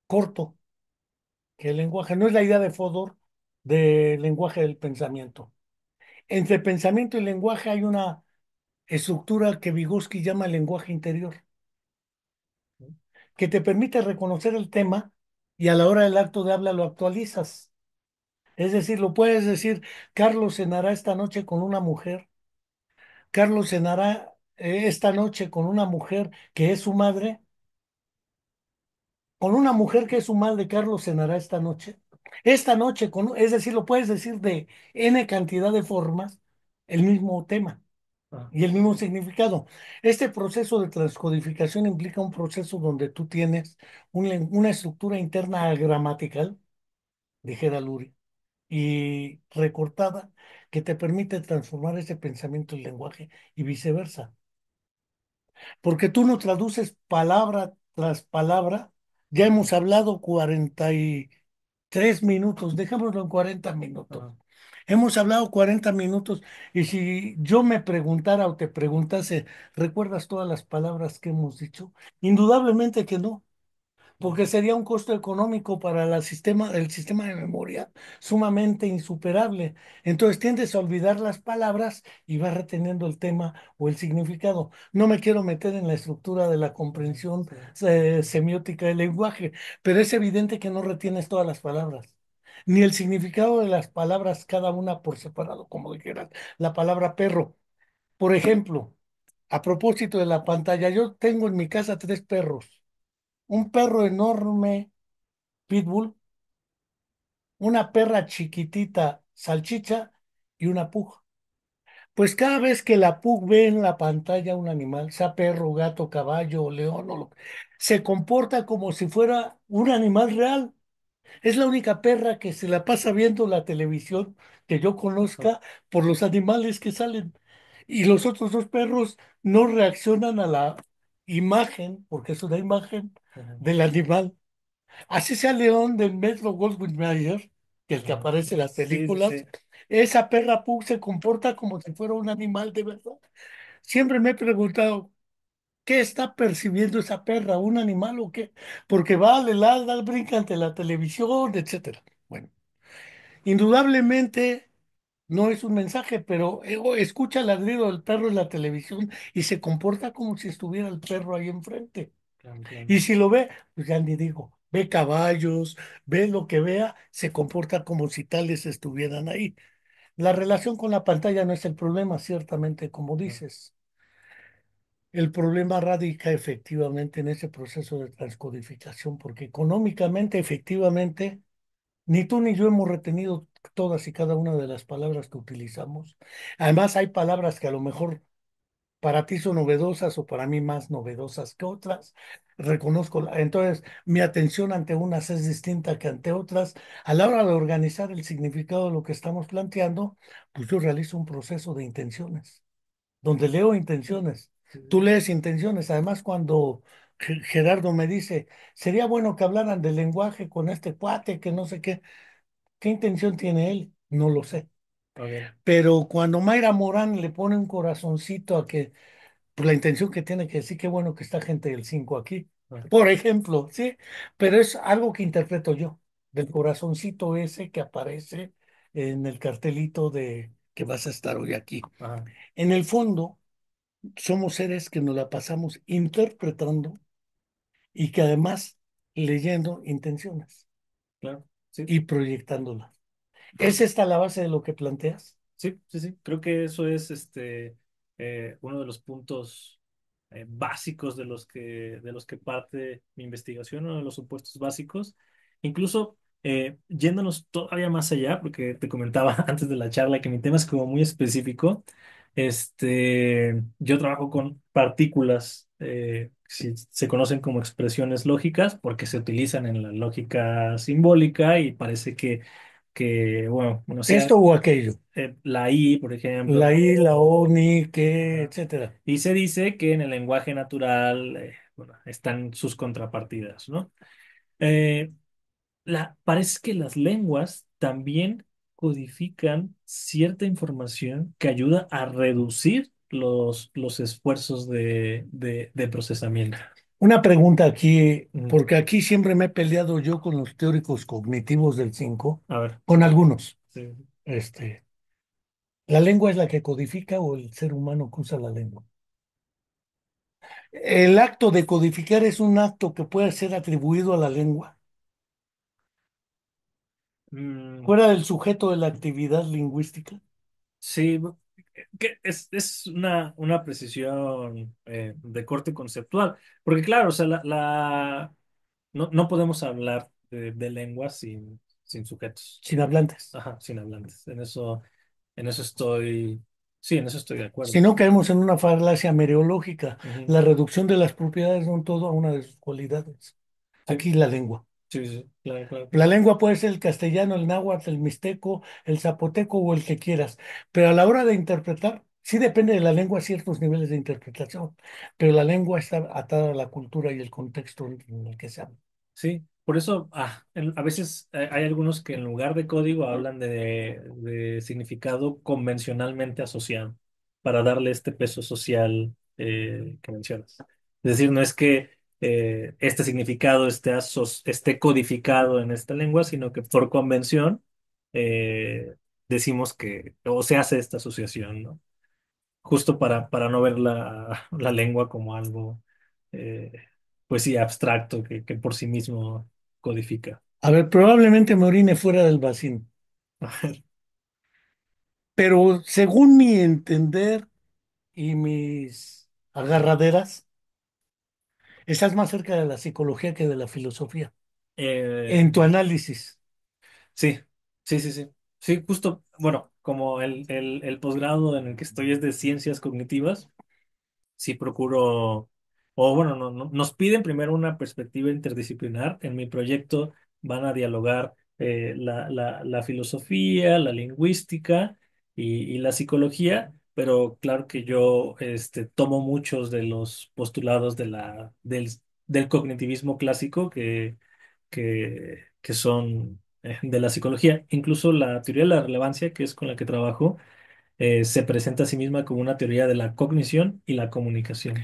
corto que el lenguaje. No es la idea de Fodor del lenguaje del pensamiento. Entre pensamiento y lenguaje hay una estructura que Vygotsky llama lenguaje interior, que te permite reconocer el tema y a la hora del acto de habla lo actualizas. Es decir, lo puedes decir, Carlos cenará esta noche con una mujer, Carlos cenará esta noche con una mujer que es su madre, con una mujer que es su madre, Carlos cenará esta noche es decir, lo puedes decir de N cantidad de formas, el mismo tema Ah, y el mismo significado. Este proceso de transcodificación implica un proceso donde tú tienes una estructura interna gramatical, dijera Lurie, y recortada que te permite transformar ese pensamiento en lenguaje y viceversa. Porque tú no traduces palabra tras palabra. Ya hemos hablado 43 minutos, dejémoslo en 40 minutos. ah, Hemos hablado 40 minutos y si yo me preguntara o te preguntase, ¿recuerdas todas las palabras que hemos dicho? Indudablemente que no, porque sería un costo económico para el sistema de memoria sumamente insuperable. Entonces tiendes a olvidar las palabras y vas reteniendo el tema o el significado. No me quiero meter en la estructura de la comprensión sí. semiótica del lenguaje, pero es evidente que no retienes todas las palabras. Ni el significado de las palabras, cada una por separado, como dijeras. La palabra perro, por ejemplo, a propósito de la pantalla, yo tengo en mi casa tres perros, un perro enorme, pitbull, una perra chiquitita, salchicha y una pug. Pues cada vez que la pug ve en la pantalla un animal, sea perro, gato, caballo, o león, se comporta como si fuera un animal real. Es la única perra que se la pasa viendo la televisión que yo Ah, conozca por los animales que salen. y los otros dos perros no reaccionan a la imagen, porque es una imagen Ajá. del animal. Así sea León del Metro Goldwyn Mayer, que es el que Ajá. aparece en las Sí, sí, películas, sí. esa perra Pug se comporta como si fuera un animal de verdad. Siempre me he preguntado, ¿qué está percibiendo esa perra? ¿Un animal o qué? Porque va, le ladra, brinca ante la televisión, etcétera. Bueno, indudablemente no es un mensaje, pero escucha el ladrido del perro en la televisión y se comporta como si estuviera el perro ahí enfrente. Claro, claro. Y si lo ve, pues ya ni digo, ve caballos, ve lo que vea, se comporta como si tales estuvieran ahí. La relación con la pantalla no es el problema, ciertamente, como Ajá. dices. El problema radica efectivamente en ese proceso de transcodificación, porque económicamente, efectivamente, ni tú ni yo hemos retenido todas y cada una de las palabras que utilizamos. Además, hay palabras que a lo mejor para ti son novedosas o para mí más novedosas que otras. Reconozco, entonces mi atención ante unas es distinta que ante otras. A la hora de organizar el significado de lo que estamos planteando, pues yo realizo un proceso de intenciones, donde leo intenciones. Sí, Tú sí. lees intenciones. Además, cuando Gerardo me dice, sería bueno que hablaran del lenguaje con este cuate, que no sé qué, ¿qué intención tiene él? No lo sé. Ok. Pero cuando Mayra Morán le pone un corazoncito a que pues la intención que tiene que decir, qué bueno que está gente del 5 aquí, Ajá. por ejemplo, ¿sí? Pero es algo que interpreto yo, del corazoncito ese que aparece en el cartelito de que vas a estar hoy aquí. Ajá. En el fondo, somos seres que nos la pasamos interpretando y que además leyendo intenciones Claro. Sí. y proyectándolas. ¿Es esta la base de lo que planteas? Sí, sí, sí. Creo que eso es uno de los puntos básicos de los que parte mi investigación, uno de los supuestos básicos. Incluso yéndonos todavía más allá, porque te comentaba antes de la charla que mi tema es como muy específico. Yo trabajo con partículas, si se conocen como expresiones lógicas, porque se utilizan en la lógica simbólica y parece bueno, no sé, ¿Esto o aquello? la I, por ejemplo, La ¿no? I, la O, ni, que, Ajá. etcétera. Y se dice que en el lenguaje natural, bueno, están sus contrapartidas, ¿no? Eh, parece que las lenguas también codifican cierta información que ayuda a reducir los esfuerzos de procesamiento. Una pregunta aquí, Ujú. porque aquí siempre me he peleado yo con los teóricos cognitivos del 5, A ver, con algunos. sí. Este, ¿La lengua es la que codifica o el ser humano que usa la lengua? El acto de codificar es un acto que puede ser atribuido a la lengua, Mm, fuera del sujeto de la actividad lingüística. sí, que es una precisión de corte conceptual, porque claro, o sea, no podemos hablar de lenguas sin sujetos, Sin hablantes. ajá, sin hablantes. En eso estoy, sí, en eso estoy de Si acuerdo. no caemos en una falacia mereológica, Ujú. la reducción de las propiedades de un todo a una de sus cualidades. Sí, Aquí la lengua. sí, sí, claro, claro. La lengua puede ser el castellano, el náhuatl, el mixteco, el zapoteco o el que quieras, pero a la hora de interpretar, sí depende de la lengua ciertos niveles de interpretación, pero la lengua está atada a la cultura y el contexto en el que se habla. Sí, por eso a veces hay algunos que en lugar de código hablan de significado convencionalmente asociado para darle este peso social que mencionas. Es decir, no es que este significado esté codificado en esta lengua, sino que por convención eh, decimos que, o se hace esta asociación, ¿no? Justo para no ver la lengua como algo, eh, pues sí, abstracto, que por sí mismo codifica. A ver, probablemente me orine fuera del vacío, pero según mi entender y mis agarraderas, estás más cerca de la psicología que de la filosofía. Eh, En tu análisis, sí, sí, sí, sí. Sí, justo, bueno, como el posgrado en el que estoy es de ciencias cognitivas, sí procuro, o bueno, nos piden primero una perspectiva interdisciplinar. En mi proyecto van a dialogar la filosofía, la lingüística y la psicología, pero claro que yo tomo muchos de los postulados del cognitivismo clásico que son de la psicología. Incluso la teoría de la relevancia, que es con la que trabajo, se presenta a sí misma como una teoría de la cognición y la comunicación.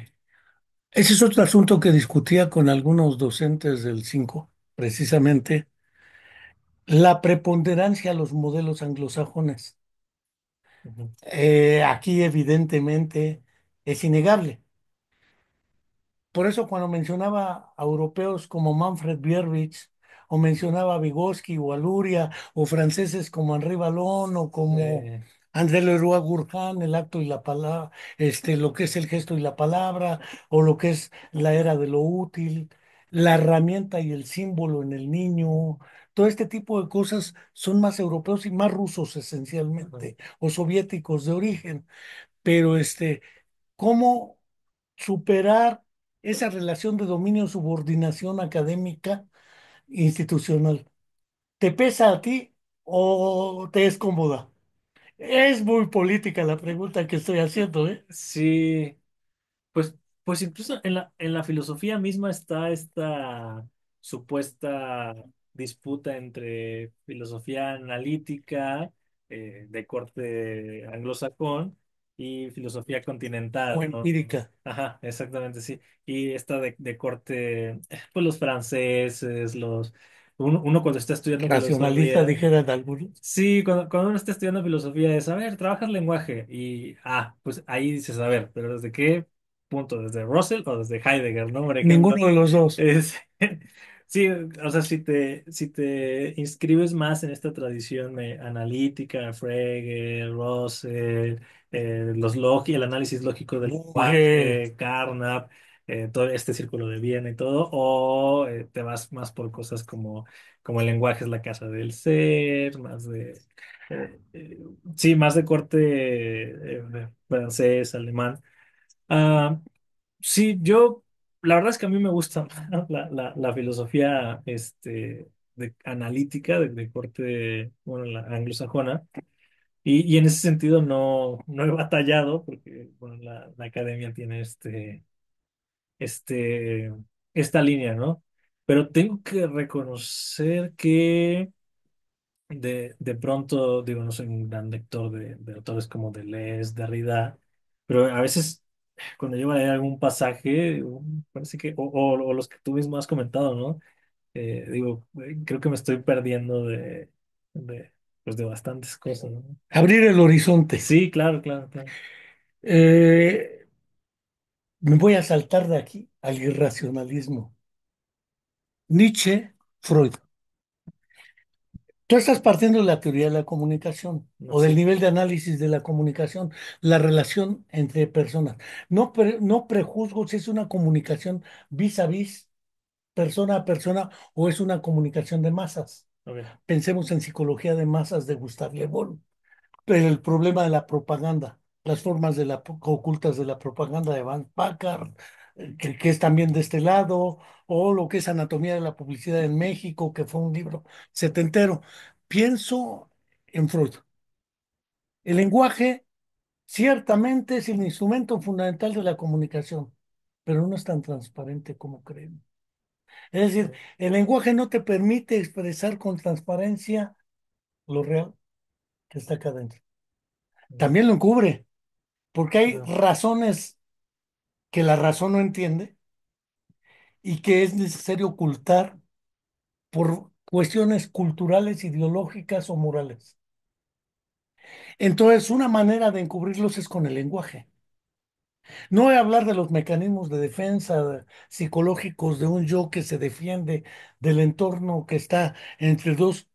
Ese es otro asunto que discutía con algunos docentes del 5, precisamente, la preponderancia a los modelos anglosajones. Ujú. Aquí evidentemente es innegable. Por eso cuando mencionaba a europeos como Manfred Bierbich, o mencionaba a Vygotsky o a Luria, o franceses como Henri Vallon, o como Eh, André Leroi-Gourhan, el acto y la palabra, lo que es el gesto y la palabra, o lo que es la era de lo útil, la herramienta y el símbolo en el niño, todo este tipo de cosas son más europeos y más rusos esencialmente, o soviéticos de origen. Pero ¿cómo superar esa relación de dominio-subordinación académica institucional? ¿Te pesa a ti o te es cómoda? Es muy política la pregunta que estoy haciendo, ¿eh? sí, pues, pues incluso en la filosofía misma está esta supuesta disputa entre filosofía analítica de corte anglosajón y filosofía O continental, ¿no? empírica, Ajá, exactamente, sí. Y esta de corte, pues los franceses, uno cuando está estudiando racionalista, filosofía. dijeran algunos. Sí, cuando uno está estudiando filosofía es, a ver, trabaja el lenguaje y, pues ahí dices, a ver, pero ¿desde qué punto? ¿Desde Russell o desde Heidegger, no? Por ejemplo. Ninguno de los dos. Es, sí, o sea, si te inscribes más en esta tradición analítica, Frege, Russell, el análisis lógico del Bunge, lenguaje, Carnap, todo este círculo de Viena y todo, o te vas más por cosas como el lenguaje es la casa del ser, eh, eh, sí, más de corte francés, alemán. Ah, sí, la verdad es que a mí me gusta la filosofía analítica de corte, bueno, la anglosajona, y en ese sentido no he batallado, porque bueno, la academia tiene este, esta línea, ¿no? Pero tengo que reconocer que de pronto, digo, no soy un gran lector de autores como Deleuze, Derrida, pero a veces cuando llego a leer algún pasaje, parece que, o los que tú mismo has comentado, ¿no? Digo, creo que me estoy perdiendo de, pues de bastantes cosas, ¿no? abrir el horizonte. Sí, claro, claro, claro. Eh, Me voy a saltar de aquí al irracionalismo. Nietzsche, Freud. Tú estás partiendo de la teoría de la comunicación No, o del sí. nivel de análisis de la comunicación, la relación entre personas. No prejuzgo si es una comunicación vis a vis, persona a persona, o es una comunicación de masas. Ok. Pensemos en psicología de masas de Gustave Le Bon. Pero el problema de la propaganda, las formas ocultas de la propaganda de Van Packard, que es también de este lado, o lo que es Anatomía de la Publicidad en México, que fue un libro setentero. Pienso en Freud. El lenguaje ciertamente es el instrumento fundamental de la comunicación, pero no es tan transparente como creen. Es decir, el lenguaje no te permite expresar con transparencia lo real que está acá adentro. También lo encubre, porque hay Creo. razones que la razón no entiende y que es necesario ocultar por cuestiones culturales, ideológicas o morales. Entonces, una manera de encubrirlos es con el lenguaje. No voy a hablar de los mecanismos de defensa psicológicos de un yo que se defiende del entorno que está entre dos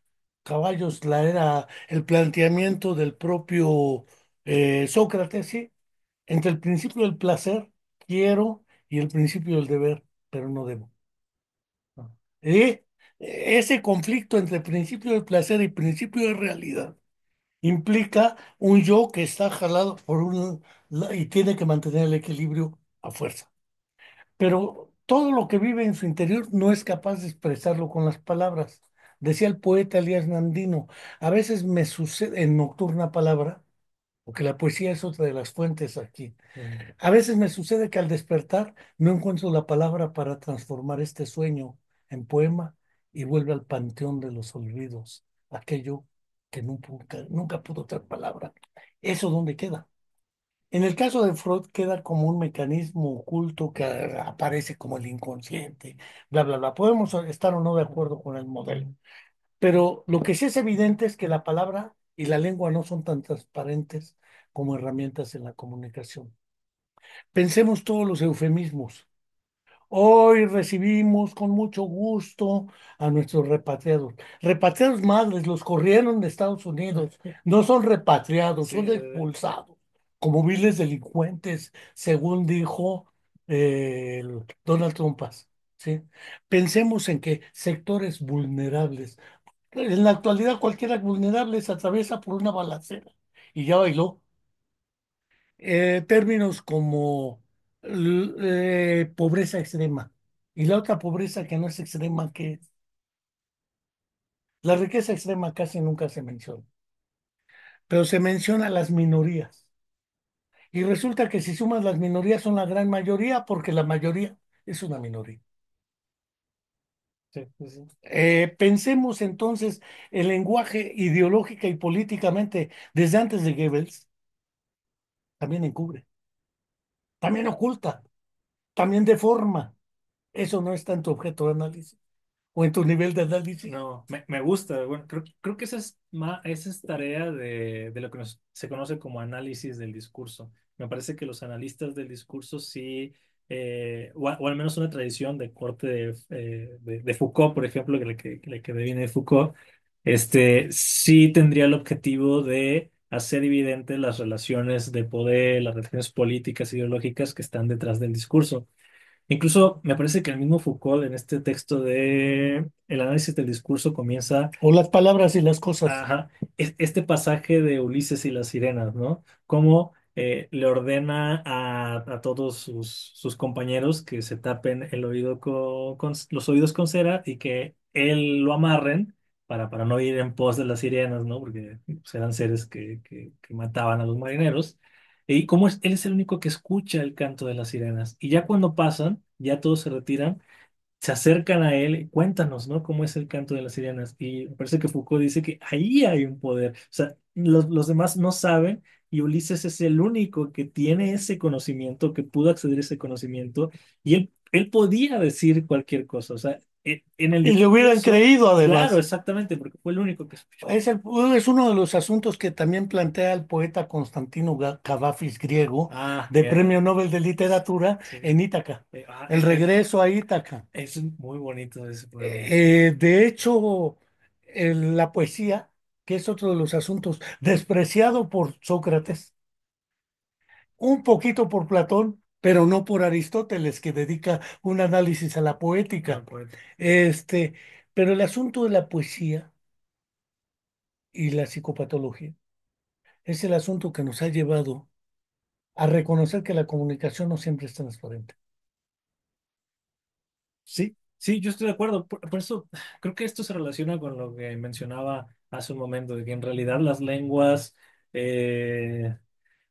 caballos, el planteamiento del propio Sócrates, ¿sí? Entre el principio del placer, quiero, y el principio del deber, pero no debo. Ah, Y ese conflicto entre principio del placer y principio de realidad implica un yo que está jalado y tiene que mantener el equilibrio a fuerza. Pero todo lo que vive en su interior no es capaz de expresarlo con las palabras. Decía el poeta Elías Nandino, a veces me sucede en Nocturna Palabra, porque la poesía es otra de las fuentes aquí. Ujú. A veces me sucede que al despertar no encuentro la palabra para transformar este sueño en poema y vuelve al panteón de los olvidos, aquello que nunca pudo tener palabra. ¿Eso dónde queda? En el caso de Freud queda como un mecanismo oculto que aparece como el inconsciente, bla, bla, bla. Podemos estar o no de acuerdo con el modelo, pero lo que sí es evidente es que la palabra y la lengua no son tan transparentes como herramientas en la comunicación. Pensemos todos los eufemismos. Hoy recibimos con mucho gusto a nuestros repatriados. Repatriados madres, los corrieron de Estados Unidos. No son repatriados, Sí, son expulsados como viles delincuentes, según dijo el Donald Trump. ¿Sí? Pensemos en que sectores vulnerables. En la actualidad cualquiera vulnerable se atraviesa por una balacera y ya bailó términos como pobreza extrema y la otra pobreza que no es extrema, que es la riqueza extrema casi nunca se menciona, pero se menciona las minorías. Y resulta que si sumas las minorías son la gran mayoría porque la mayoría es una minoría. sí, sí, sí. Pensemos entonces el lenguaje ideológica y políticamente desde antes de Goebbels, también encubre, también oculta, también deforma. Eso no está en tu objeto de análisis o en tu nivel de análisis. No, me gusta. Bueno, creo que esa es tarea de lo que se conoce como análisis del discurso. Me parece que los analistas del discurso sí, o al menos una tradición de corte de Foucault, por ejemplo, que viene de Foucault, sí tendría el objetivo de hacer evidentes las relaciones de poder, las relaciones políticas, ideológicas que están detrás del discurso. Incluso me parece que el mismo Foucault en este texto de el análisis del discurso comienza, O las palabras y las cosas. ajá, este pasaje de Ulises y las sirenas, ¿no? Cómo le ordena a todos sus compañeros que se tapen el oído con los oídos con cera y que él lo amarren para no ir en pos de las sirenas, ¿no? Porque pues, eran seres que mataban a los marineros. Y como él es el único que escucha el canto de las sirenas. Y ya cuando pasan, ya todos se retiran, se acercan a él, cuéntanos, ¿no? ¿Cómo es el canto de las sirenas? Y me parece que Foucault dice que ahí hay un poder. O sea, los demás no saben y Ulises es el único que tiene ese conocimiento, que pudo acceder a ese conocimiento y él podía decir cualquier cosa. O sea, en el Y le hubieran discurso, creído claro, además. exactamente, porque fue el único que escuchó. Es uno de los asuntos que también plantea el poeta Constantino Cavafis griego, Ah, de Premio Nobel de Literatura, sí. en Ítaca. Ah, El regreso a Ítaca. es muy bonito ese poema. De hecho, la poesía, que es otro de los asuntos despreciado por Sócrates, un poquito por Platón, pero no por Aristóteles, que dedica un análisis a la Gran poética. poeta. Este, pero el asunto de la poesía y la psicopatología es el asunto que nos ha llevado a reconocer que la comunicación no siempre es transparente. Sí, sí, yo estoy de acuerdo. Por eso creo que esto se relaciona con lo que mencionaba hace un momento, de que en realidad las lenguas, eh,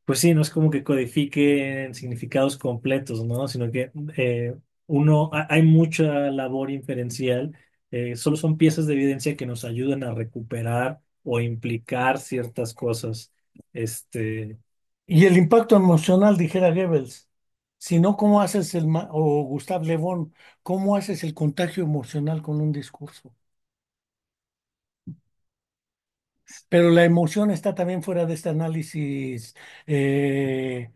pues sí, no es como que codifiquen significados completos, ¿no? Sino que hay mucha labor inferencial, solo son piezas de evidencia que nos ayudan a recuperar o implicar ciertas cosas. Este, Y el impacto emocional, dijera Goebbels, si no, ¿cómo haces o Gustave Le Bon, cómo haces el contagio emocional con un discurso? Pero la emoción está también fuera de este análisis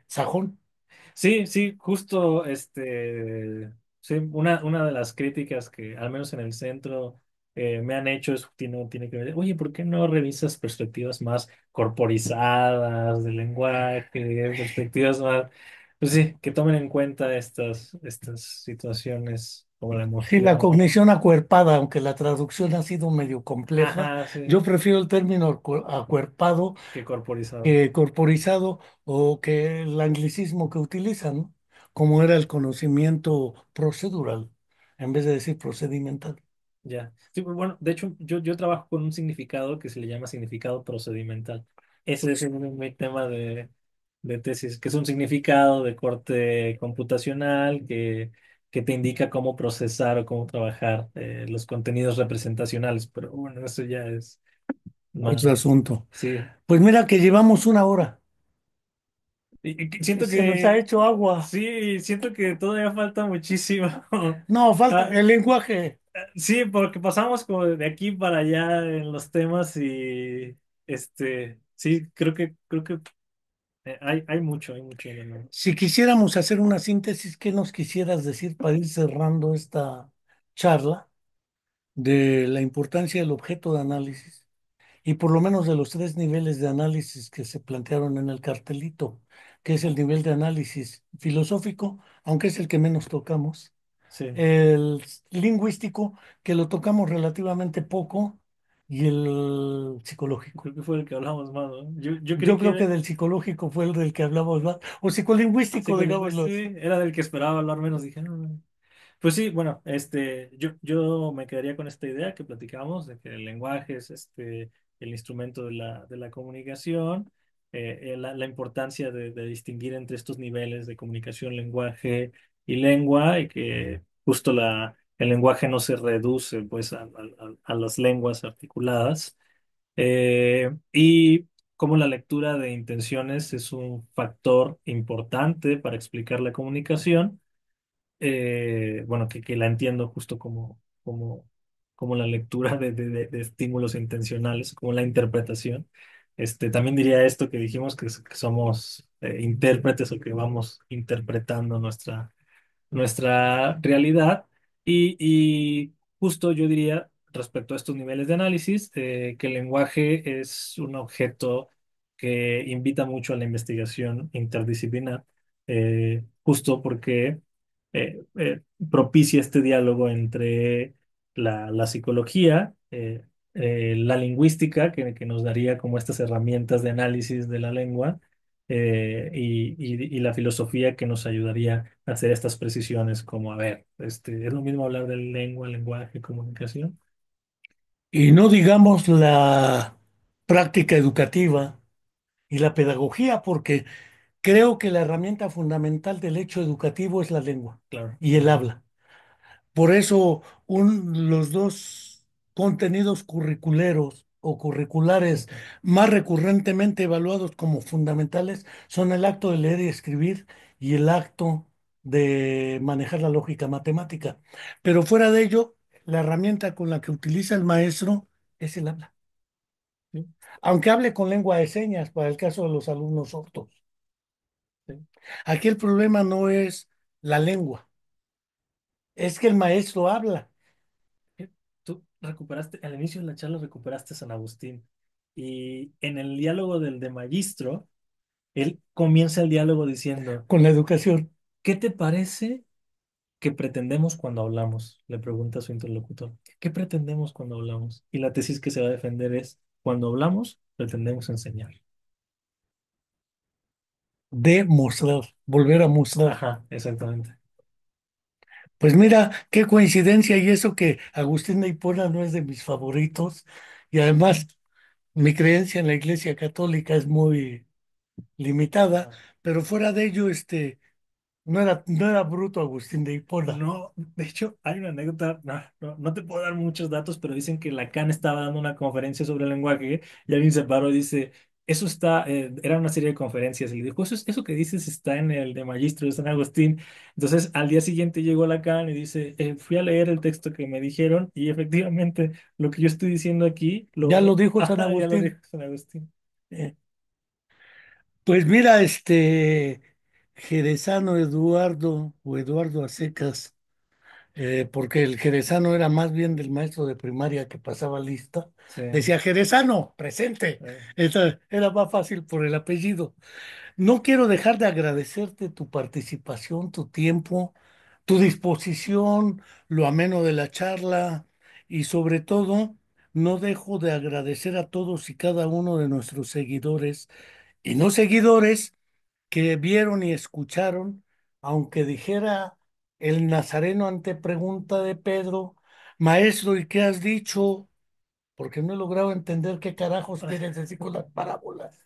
sajón. Sí, sí, justo, sí, una de las críticas que, al menos en el centro, me han hecho tiene que ver, oye, ¿por qué no revisas perspectivas más corporizadas del lenguaje, perspectivas más, pues sí, que tomen en cuenta estas situaciones como la Sí, la emoción? cognición acuerpada, aunque la traducción ha sido medio compleja, Ajá, sí, yo prefiero el término acuerpado que corporizado, que corporizado o que el anglicismo que utilizan, ¿no? Como era el conocimiento procedural, en vez de decir procedimental. ya. Sí, pues bueno, de hecho, yo trabajo con un significado que se le llama significado procedimental. ese es mi tema de tesis, que es un significado de corte computacional que te indica cómo procesar o cómo trabajar los contenidos representacionales. Pero bueno, eso ya es Otro más, asunto. sí. Pues mira que llevamos una hora. Siento Se nos ha que, hecho agua. sí, siento que todavía falta muchísimo. No, falta Ah, el lenguaje. sí, porque pasamos como de aquí para allá en los temas y sí, creo que hay mucho de nuevo. Si quisiéramos hacer una síntesis, ¿qué nos quisieras decir para ir cerrando esta charla de la importancia del objeto de análisis y por lo menos de los tres niveles de análisis que se plantearon en el cartelito, que es el nivel de análisis filosófico, aunque es el que menos tocamos, Sí, el lingüístico, que lo tocamos relativamente poco, y el psicológico? creo que fue el que hablamos más, ¿no? Yo creí Yo que creo que era del psicológico fue el del que hablamos más, o psicolingüístico, psicolingüístico, digámoslo sí, así. era del que esperaba hablar menos. Dije, no. Pues sí, bueno, yo me quedaría con esta idea que platicamos de que el lenguaje es el instrumento de la comunicación, la importancia de distinguir entre estos niveles de comunicación, lenguaje y lengua, y que justo el lenguaje no se reduce pues a las lenguas articuladas, y cómo la lectura de intenciones es un factor importante para explicar la comunicación. Bueno, que la entiendo justo como la lectura de estímulos intencionales, como la interpretación. También diría esto que dijimos, que somos intérpretes o que vamos interpretando nuestra realidad. Y justo yo diría, respecto a estos niveles de análisis, que el lenguaje es un objeto que invita mucho a la investigación interdisciplinar, justo porque propicia este diálogo entre la psicología, la lingüística, que nos daría como estas herramientas de análisis de la lengua, y la filosofía, que nos ayudaría a hacer estas precisiones como, a ver, es lo mismo hablar de lengua, lenguaje, comunicación. Y no digamos la práctica educativa y la pedagogía, porque creo que la herramienta fundamental del hecho educativo es la lengua Claro. y el Ujú. habla. Por eso los dos contenidos curriculeros o curriculares más recurrentemente evaluados como fundamentales son el acto de leer y escribir y el acto de manejar la lógica matemática. Pero fuera de ello, la herramienta con la que utiliza el maestro es el habla, Sí, aunque hable con lengua de señas para el caso de los alumnos sordos. sí. Aquí el problema no es la lengua, es que el maestro habla. Eh, Tú recuperaste, al inicio de la charla recuperaste San Agustín, y en el diálogo del de Magistro, él comienza el diálogo diciendo, Con la educación. ¿qué te parece que pretendemos cuando hablamos? Le pregunta a su interlocutor. ¿Qué pretendemos cuando hablamos? Y la tesis que se va a defender es, cuando hablamos, pretendemos enseñar. De mostrar, volver a mostrar. Ajá, exactamente. Pues mira, qué coincidencia y eso que Agustín de Hipona no es de mis favoritos y además mi creencia en la Iglesia Católica es muy limitada, Ajá. pero fuera de ello, no era bruto Agustín de Hipona. No, de hecho, hay una anécdota, no te puedo dar muchos datos, pero dicen que Lacan estaba dando una conferencia sobre el lenguaje y alguien se paró y dice, era una serie de conferencias, y le dijo, eso que dices está en el de Magistro de San Agustín. Entonces, al día siguiente llegó Lacan y dice, fui a leer el texto que me dijeron, y efectivamente lo que yo estoy diciendo aquí, Ya lo dijo San ajá, ya lo dijo Agustín. San Agustín. Eh, pues mira, Jerezano Eduardo o Eduardo Acecas, porque el jerezano era más bien del maestro de primaria que pasaba lista, Sí, decía Jerezano, presente. eh, Era más fácil por el apellido. No quiero dejar de agradecerte tu participación, tu tiempo, tu disposición, lo ameno de la charla y sobre todo, no dejo de agradecer a todos y cada uno de nuestros seguidores y no seguidores que vieron y escucharon, aunque dijera el Nazareno ante pregunta de Pedro, Maestro, ¿y qué has dicho? Porque no he logrado entender qué carajos quieres decir con las parábolas.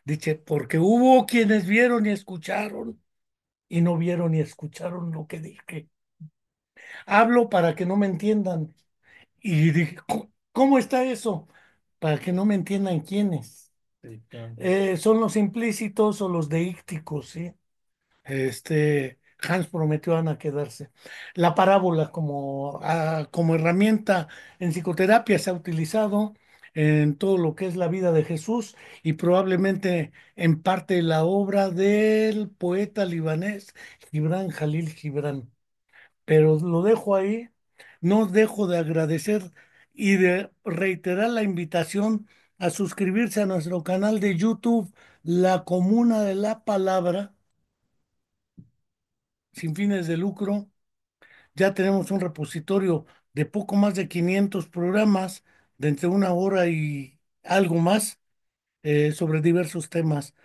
Dice, porque hubo quienes vieron y escucharon y no vieron y escucharon lo que dije. Hablo para que no me entiendan. Y dije, ¿cómo está eso? Para que no me entiendan quiénes. Sí, claro. Son los implícitos o los deícticos, ¿sí? Hans prometió a Ana quedarse. La parábola como herramienta en psicoterapia se ha utilizado en todo lo que es la vida de Jesús y probablemente en parte de la obra del poeta libanés Gibran Jalil Gibran. Pero lo dejo ahí, no dejo de agradecer y de reiterar la invitación a suscribirse a nuestro canal de YouTube, La Comuna de la Palabra sin fines de lucro. Ya tenemos un repositorio de poco más de 500 programas de entre una hora y algo más sobre diversos temas,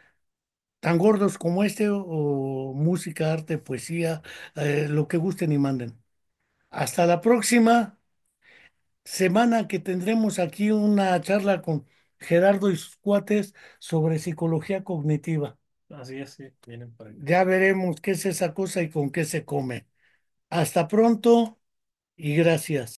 tan gordos como este o música, arte, poesía, lo que gusten y manden. Hasta la próxima semana que tendremos aquí una charla con Gerardo y sus cuates sobre psicología cognitiva. Así es, sí, vienen por ahí. Ya veremos qué es esa cosa y con qué se come. Hasta pronto y gracias.